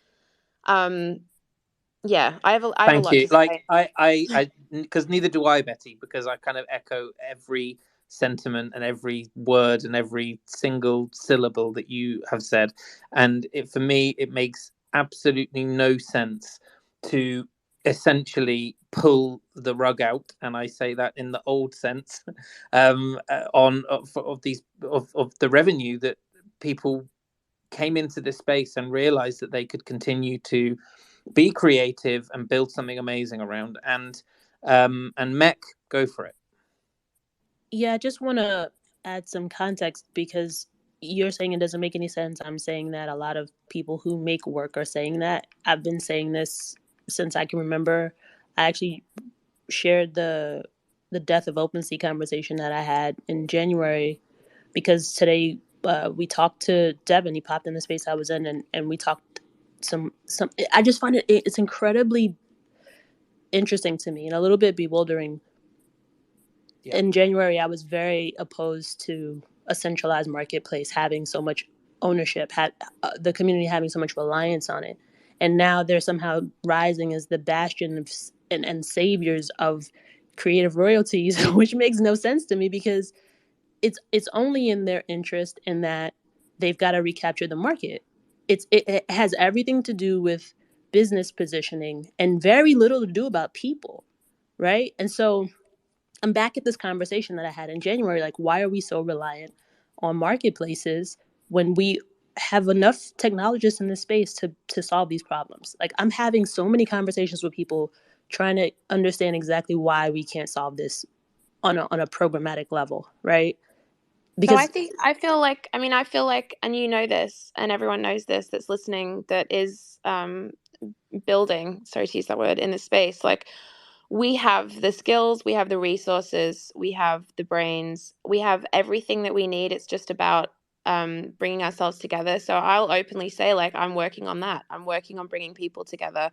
Speaker 5: Yeah, I have a
Speaker 1: Thank
Speaker 5: lot
Speaker 1: you.
Speaker 5: to say.
Speaker 1: Like I, because neither do I, Betty, because I kind of echo every sentiment and every word and every single syllable that you have said. And for me, it makes absolutely no sense to essentially pull the rug out, and I say that in the old sense, of the revenue that people came into this space and realized that they could continue to be creative and build something amazing around. And Mech, go for it.
Speaker 8: Yeah, I just want to add some context, because you're saying it doesn't make any sense. I'm saying that a lot of people who make work are saying that. I've been saying this since I can remember. I actually shared the death of OpenSea conversation that I had in January, because today we talked to Devin. He popped in the space I was in, and we talked some. I just find it's incredibly interesting to me and a little bit bewildering. Yeah. In January, I was very opposed to a centralized marketplace having so much ownership, the community having so much reliance on it. And now they're somehow rising as the bastion of, and saviors of creative royalties, which makes no sense to me, because it's only in their interest in that they've got to recapture the market. It has everything to do with business positioning and very little to do about people, right? And so I'm back at this conversation that I had in January, like, why are we so reliant on marketplaces when we have enough technologists in this space to solve these problems? Like, I'm having so many conversations with people trying to understand exactly why we can't solve this on a programmatic level, right?
Speaker 5: Because so I feel like, and you know this, and everyone knows this that's listening, that is building, sorry to use that word, in the space, like, we have the skills, we have the resources, we have the brains, we have everything that we need. It's just about bringing ourselves together. So I'll openly say, like, I'm working on that. I'm working on bringing people together,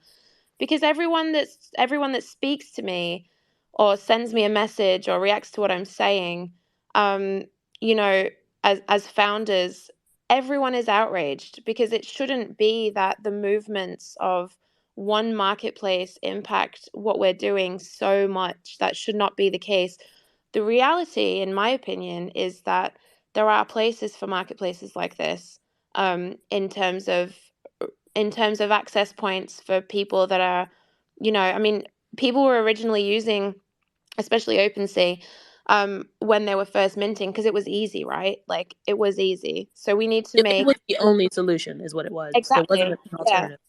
Speaker 5: because everyone that speaks to me or sends me a message or reacts to what I'm saying, you know, as founders, everyone is outraged, because it shouldn't be that the movements of one marketplace impact what we're doing so much. That should not be the case. The reality, in my opinion, is that there are places for marketplaces like this, in terms of access points for people that are, I mean, people were originally using, especially OpenSea, when they were first minting, because it was easy, right? Like, it was easy. So we need to
Speaker 8: It was the only solution, is what it was. There wasn't
Speaker 5: exactly,
Speaker 8: an alternative.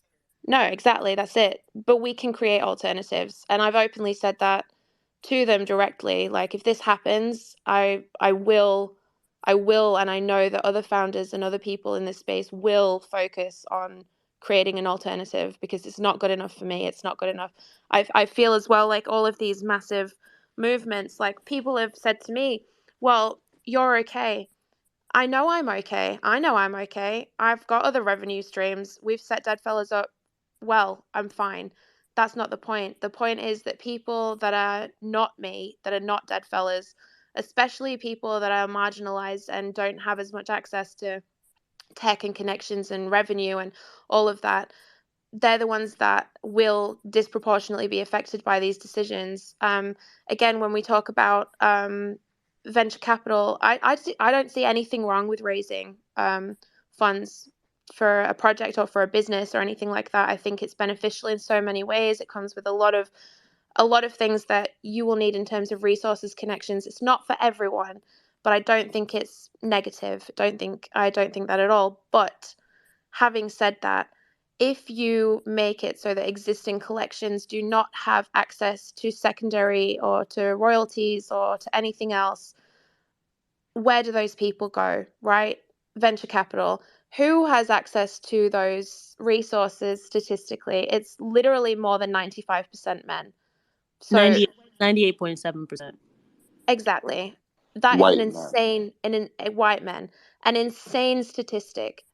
Speaker 5: No, exactly. That's it. But we can create alternatives. And I've openly said that to them directly. Like, if this happens, I will, and I know that other founders and other people in this space will focus on creating an alternative, because it's not good enough for me. It's not good enough. I feel as well, like, all of these massive movements, like, people have said to me, well, you're okay. I know I'm okay. I've got other revenue streams. We've set Deadfellaz up well. I'm fine. That's not the point. The point is that people that are not me, that are not Deadfellaz, especially people that are marginalized and don't have as much access to tech and connections and revenue and all of that, they're the ones that will disproportionately be affected by these decisions. Again, when we talk about venture capital, I don't see anything wrong with raising funds for a project or for a business or anything like that. I think it's beneficial in so many ways. It comes with a lot of things that you will need in terms of resources, connections. It's not for everyone, but I don't think it's negative. I don't think that at all. But having said that, if you make it so that existing collections do not have access to secondary or to royalties or to anything else, where do those people go, right? Venture capital. Who has access to those resources statistically? It's literally more than 95% men. So
Speaker 8: 98.7%.
Speaker 5: Exactly. That is
Speaker 10: White
Speaker 5: an
Speaker 10: man.
Speaker 5: insane, white men, an insane statistic,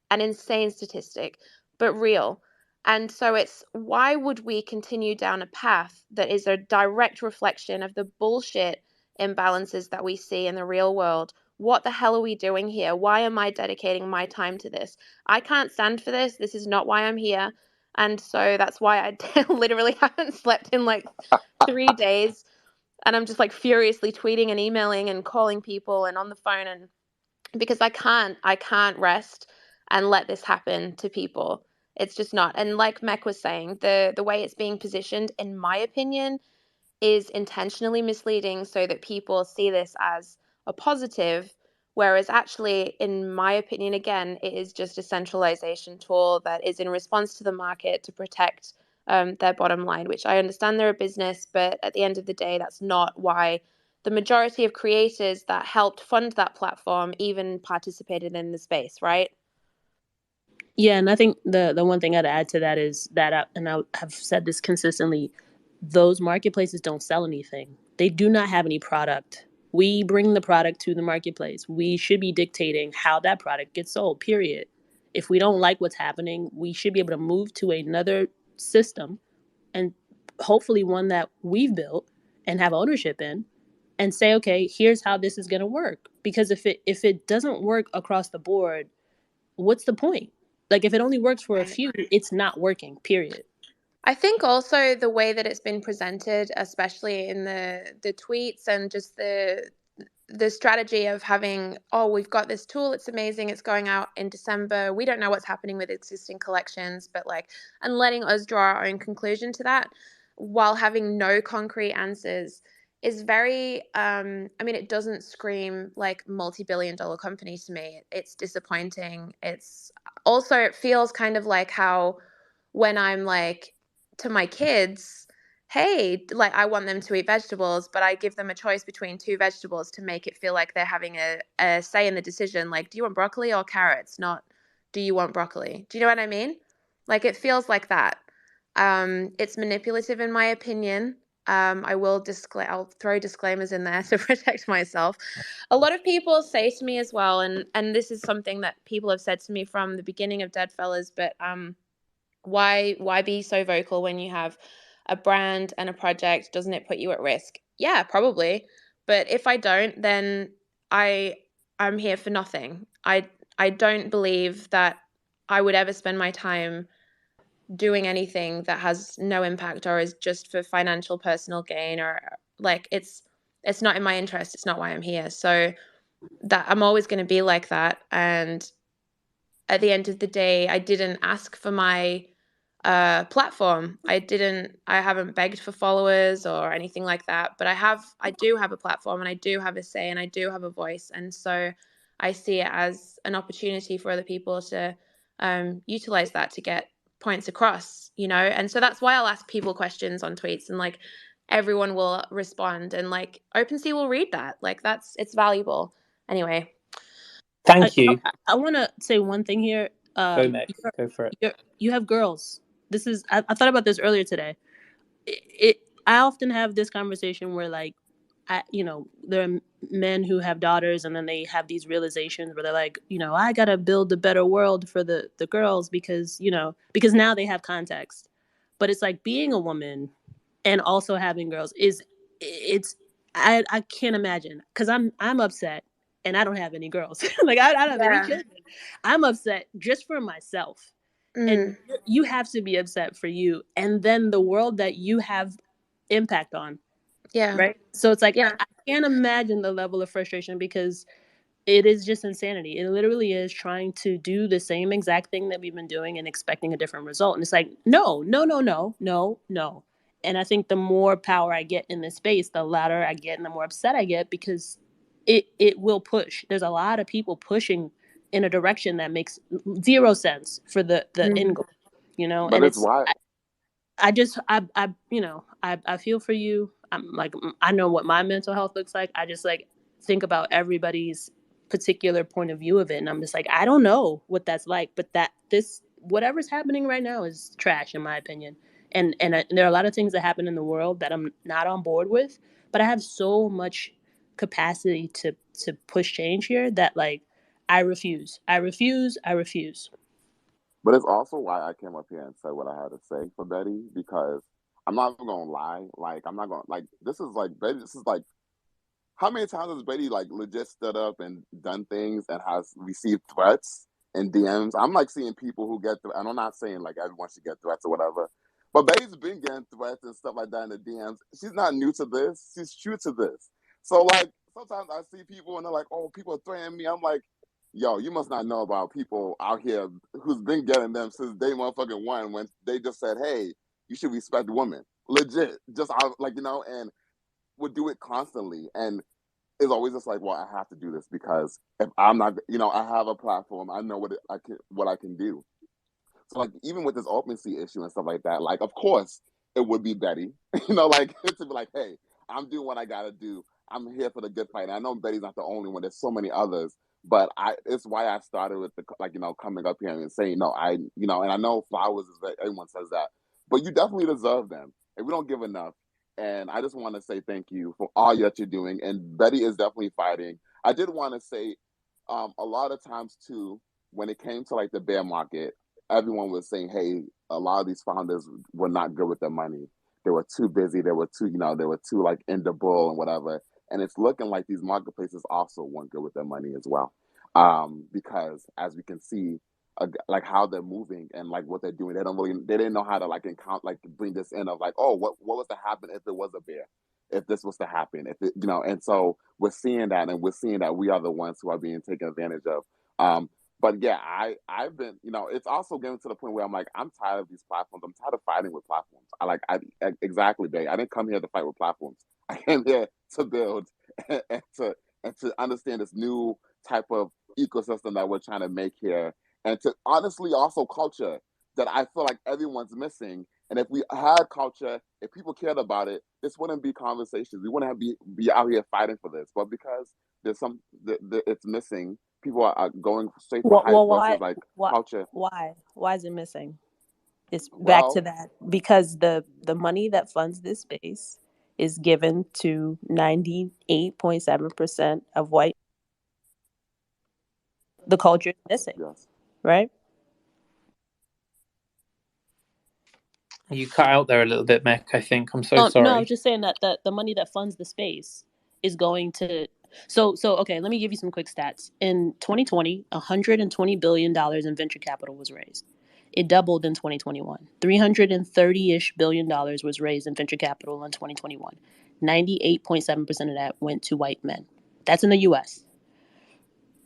Speaker 5: but real. And so it's, why would we continue down a path that is a direct reflection of the bullshit imbalances that we see in the real world? What the hell are we doing here? Why am I dedicating my time to this? I can't stand for this. This is not why I'm here. And so that's why I literally haven't slept in like 3 days. And I'm just like furiously tweeting and emailing and calling people and on the phone, and because I can't rest and let this happen to people. It's just not. And like Mech was saying, the way it's being positioned, in my opinion, is intentionally misleading so that people see this as a positive, whereas actually, in my opinion, again, it is just a centralization tool that is in response to the market to protect their bottom line, which I understand they're a business, but at the end of the day, that's not why the majority of creators that helped fund that platform even participated in the space, right?
Speaker 8: Yeah, and I think the one thing I'd add to that is that, and I have said this consistently, those marketplaces don't sell anything. They do not have any product. We bring the product to the marketplace. We should be dictating how that product gets sold, period. If we don't like what's happening, we should be able to move to another system, and hopefully one that we've built and have ownership in, and say, okay, here's how this is going to work. Because if it doesn't work across the board, what's the point? Like, if it only works for a few, it's not working, period.
Speaker 5: I think also the way that it's been presented, especially in the tweets and just the strategy of having, oh, we've got this tool, it's amazing, it's going out in December, we don't know what's happening with existing collections, but like, and letting us draw our own conclusion to that while having no concrete answers is very I mean, it doesn't scream like multi-billion-dollar company to me. It's disappointing. It's also, it feels kind of like how when I'm like to my kids, hey, like, I want them to eat vegetables, but I give them a choice between 2 vegetables to make it feel like they're having a say in the decision. Like, do you want broccoli or carrots? Not, do you want broccoli? Do you know what I mean? Like, it feels like that. It's manipulative, in my opinion. I'll throw disclaimers in there to protect myself. A lot of people say to me as well, and this is something that people have said to me from the beginning of Deadfellaz, but why be so vocal when you have a brand and a project? Doesn't it put you at risk? Yeah, probably. But if I don't, then I'm here for nothing. I don't believe that I would ever spend my time doing anything that has no impact or is just for financial personal gain, or like it's not in my interest. It's not why I'm here. So that I'm always going to be like that. And at the end of the day, I didn't ask for my platform. I haven't begged for followers or anything like that, but I do have a platform, and I do have a say, and I do have a voice. And so I see it as an opportunity for other people to utilize that to get points across, you know? And so that's why I'll ask people questions on tweets, and like everyone will respond, and like OpenSea will read that. Like it's valuable. Anyway.
Speaker 1: Thank you.
Speaker 8: I want to say one thing here.
Speaker 1: Go, Meg. Go for it.
Speaker 8: You have girls. This is I thought about this earlier today. I often have this conversation where like there are men who have daughters, and then they have these realizations where they're like, I gotta build a better world for the girls because now they have context. But it's like being a woman and also having girls I can't imagine, because I'm upset and I don't have any girls. Like I don't have any children. I'm upset just for myself. And you have to be upset for you, and then the world that you have impact on.
Speaker 5: Yeah.
Speaker 8: Right. So it's like, I can't imagine the level of frustration, because it is just insanity. It literally is trying to do the same exact thing that we've been doing and expecting a different result. And it's like, no. And I think the more power I get in this space, the louder I get and the more upset I get, because it will push. There's a lot of people pushing in a direction that makes zero sense for the end goal,
Speaker 10: But
Speaker 8: and
Speaker 10: it's why
Speaker 8: I feel for you. I'm like, I know what my mental health looks like. I just like think about everybody's particular point of view of it, and I'm just like, I don't know what that's like, but whatever's happening right now is trash in my opinion. And there are a lot of things that happen in the world that I'm not on board with, but I have so much capacity to push change here that like I refuse.
Speaker 10: But it's also why I came up here and said what I had to say for Betty, because I'm not even gonna lie. Like, I'm not gonna, like, this is like Betty. This is like, how many times has Betty like legit stood up and done things and has received threats and DMs? I'm like seeing people who get and I'm not saying like everyone should get threats or whatever, but Betty's been getting threats and stuff like that in the DMs. She's not new to this. She's true to this. So like sometimes I see people and they're like, "Oh, people are threatening me." I'm like, yo, you must not know about people out here who's been getting them since day motherfucking one, when they just said, hey, you should respect women. Legit. Just like, and would do it constantly. And it's always just like, well, I have to do this because if I'm not, I have a platform. I know what I can do. So like even with this OpenSea issue and stuff like that, like of course it would be Betty, like to be like, hey, I'm doing what I gotta do. I'm here for the good fight. And I know Betty's not the only one. There's so many others, but it's why I started with the coming up here and saying no. And I know flowers is everyone says that, but you definitely deserve them, and we don't give enough. And I just want to say thank you for all that you're doing. And Betty is definitely fighting. I did want to say, a lot of times too, when it came to like the bear market, everyone was saying, hey, a lot of these founders were not good with their money. They were too busy. They were too like in the bull and whatever. And it's looking like these marketplaces also weren't good with their money as well. Because as we can see, like how they're moving and like what they're doing, they didn't know how to like bring this in of like, oh, what was to happen if it was a bear, if this was to happen, and so we're seeing that, and we're seeing that we are the ones who are being taken advantage of. But yeah, I've been, it's also getting to the point where I'm like, I'm tired of these platforms. I'm tired of fighting with platforms. Exactly, babe. I didn't come here to fight with platforms. I came here to build and to understand this new type of ecosystem that we're trying to make here, and to honestly also culture that I feel like everyone's missing. And if we had culture, if people cared about it, this wouldn't be conversations. We wouldn't be out here fighting for this. But because there's it's missing, people are going straight for hype versus like culture.
Speaker 8: Why is it missing? It's back to that, because the money that funds this space is given to 98.7% of white. The culture is missing.
Speaker 10: Yes.
Speaker 8: Right?
Speaker 1: You cut out there a little bit, Mick, I think. I'm so sorry.
Speaker 8: No, I was just saying that the money that funds the space is going to... So okay, let me give you some quick stats. In 2020, $120 billion in venture capital was raised. It doubled in 2021. $330-ish billion was raised in venture capital in 2021. 98.7% of that went to white men. That's in the U.S.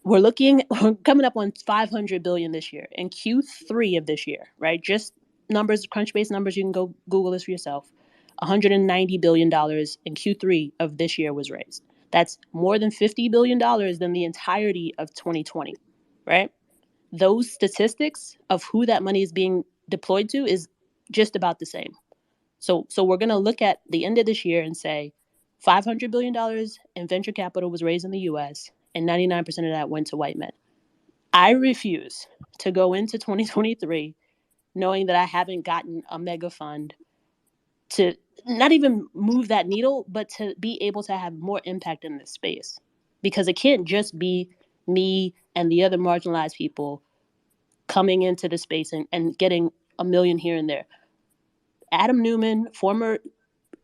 Speaker 8: We're coming up on 500 billion this year. In Q3 of this year, right? Just numbers, Crunchbase numbers, you can go Google this for yourself. $190 billion in Q3 of this year was raised. That's more than $50 billion than the entirety of 2020, right? Those statistics of who that money is being deployed to is just about the same. So we're going to look at the end of this year and say $500 billion in venture capital was raised in the U.S., and 99% of that went to white men. I refuse to go into 2023 knowing that I haven't gotten a mega fund to not even move that needle, but to be able to have more impact in this space. Because it can't just be me and the other marginalized people coming into the space and getting $1 million here and there. Adam Newman, former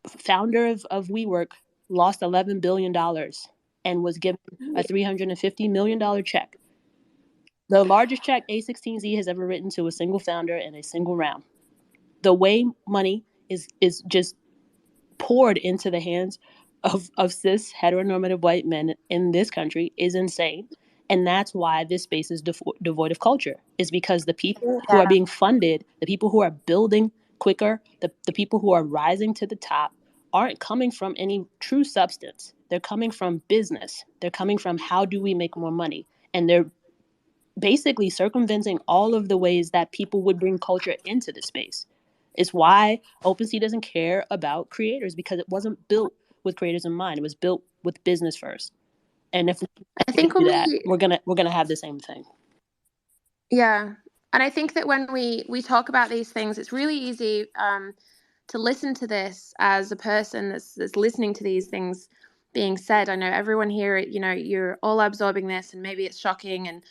Speaker 8: founder of WeWork, lost $11 billion and was given a $350 million check. The largest check A16Z has ever written to a single founder in a single round. The way money is just poured into the hands of cis heteronormative white men in this country is insane. And that's why this space is devoid of culture, is because the people who are being funded, the people who are building quicker, the people who are rising to the top aren't coming from any true substance. They're coming from business. They're coming from how do we make more money? And they're basically circumventing all of the ways that people would bring culture into the space. It's why OpenSea doesn't care about creators, because it wasn't built with creators in mind. It was built with business first. And if
Speaker 5: I think
Speaker 8: we do that, we're gonna have the same thing.
Speaker 5: Yeah, and I think that when we talk about these things, it's really easy to listen to this as a person that's listening to these things being said. I know everyone here, you're all absorbing this, and maybe it's shocking, and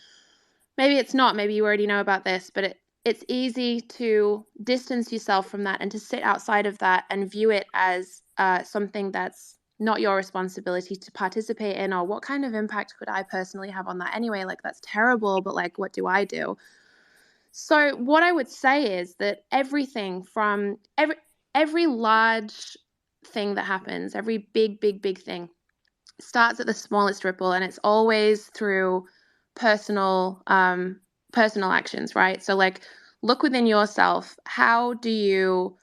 Speaker 5: maybe it's not. Maybe you already know about this, but it's easy to distance yourself from that and to sit outside of that and view it as something that's not your responsibility to participate in, or what kind of impact could I personally have on that anyway? Like, that's terrible, but like, what do I do? So what I would say is that everything from every large thing that happens, every big thing starts at the smallest ripple, and it's always through personal actions, right? So like, look within yourself. How do you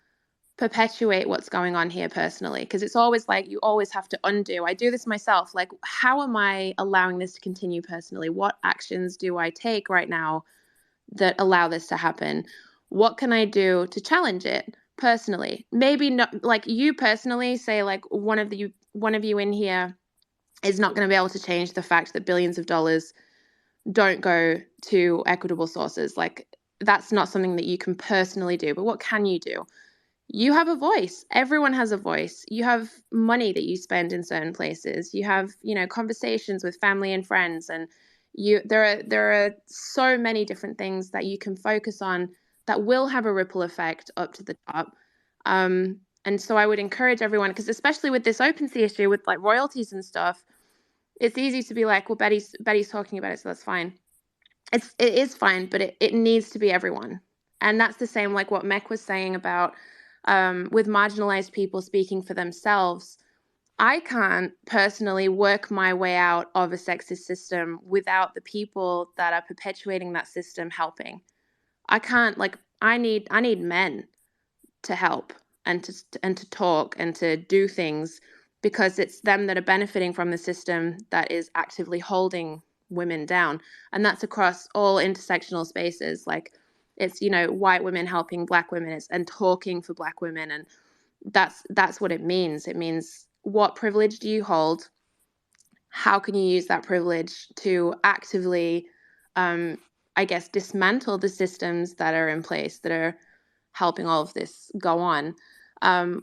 Speaker 5: perpetuate what's going on here personally? Because it's always like, you always have to undo. I do this myself. Like, how am I allowing this to continue personally? What actions do I take right now that allow this to happen? What can I do to challenge it personally? Maybe not like you personally, say like one of you in here is not going to be able to change the fact that billions of dollars don't go to equitable sources. Like, that's not something that you can personally do. But what can you do? You have a voice. Everyone has a voice. You have money that you spend in certain places. You have, conversations with family and friends, and there are so many different things that you can focus on that will have a ripple effect up to the top. And so I would encourage everyone, because especially with this OpenSea issue with like royalties and stuff, it's easy to be like, well, Betty's talking about it, so that's fine. It is fine, but it needs to be everyone. And that's the same like what Mech was saying about with marginalized people speaking for themselves. I can't personally work my way out of a sexist system without the people that are perpetuating that system helping. I can't, like, I need men to help and to talk and to do things, because it's them that are benefiting from the system that is actively holding women down. And that's across all intersectional spaces. Like, it's, white women helping black women and talking for black women. And that's what it means. It means, what privilege do you hold? How can you use that privilege to actively, dismantle the systems that are in place that are helping all of this go on?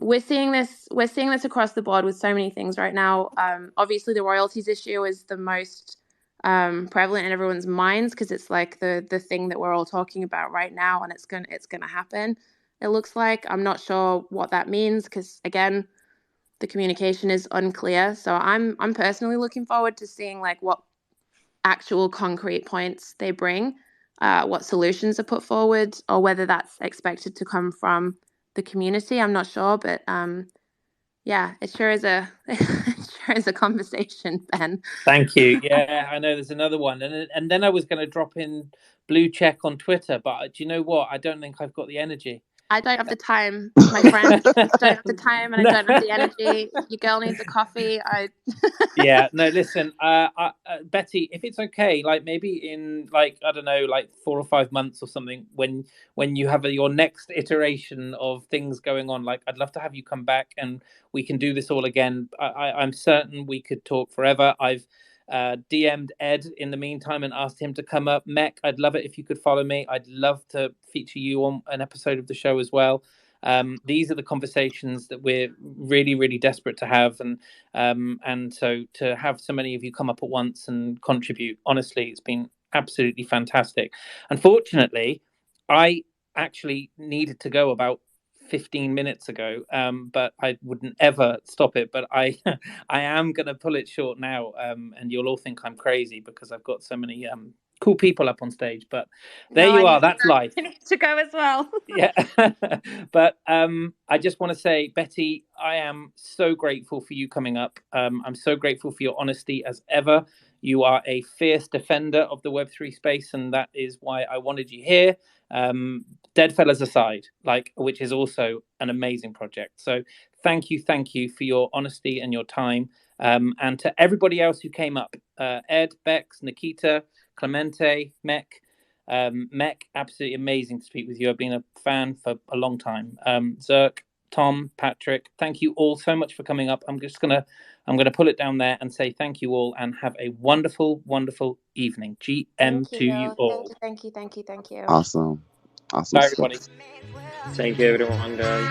Speaker 5: We're seeing this across the board with so many things right now. Obviously, the royalties issue is the most prevalent in everyone's minds, because it's like the thing that we're all talking about right now, and it's gonna happen. It looks like. I'm not sure what that means, because again, the communication is unclear. So I'm personally looking forward to seeing like what actual concrete points they bring. what solutions are put forward, or whether that's expected to come from the community. I'm not sure, but yeah, it sure is a conversation, Ben.
Speaker 1: Thank you. Yeah, I know there's another one, and then I was going to drop in blue check on Twitter, but do you know what? I don't think I've got the energy.
Speaker 5: I don't have the time, my friend. I don't have the time, and I don't have the energy. Your girl needs a coffee.
Speaker 1: Yeah, no, listen, Betty, if it's okay, like maybe in like, I don't know, like 4 or 5 months or something, when you have your next iteration of things going on, like I'd love to have you come back and we can do this all again. I'm certain we could talk forever. I've DM'd Ed in the meantime and asked him to come up. Mech, I'd love it if you could follow me. I'd love to feature you on an episode of the show as well. These are the conversations that we're really, really desperate to have, and so to have so many of you come up at once and contribute, honestly, it's been absolutely fantastic. Unfortunately, I actually needed to go about 15 minutes ago, but I wouldn't ever stop it. But I am going to pull it short now, and you'll all think I'm crazy because I've got so many cool people up on stage. But there you are. That's life.
Speaker 5: I need to go as well.
Speaker 1: Yeah. But I just want to say, Betty, I am so grateful for you coming up. I'm so grateful for your honesty as ever. You are a fierce defender of the Web3 space, and that is why I wanted you here. Deadfellaz aside, which is also an amazing project. So thank you for your honesty and your time. And to everybody else who came up, Ed, Bex, Nikita, Clemente, Mech, absolutely amazing to speak with you. I've been a fan for a long time. Zerk, Tom, Patrick, thank you all so much for coming up. I'm gonna pull it down there and say thank you all and have a wonderful, wonderful evening. GM to you all.
Speaker 5: Thank you.
Speaker 10: Awesome.
Speaker 1: Bye, everybody.
Speaker 2: Thank you, everyone, guys.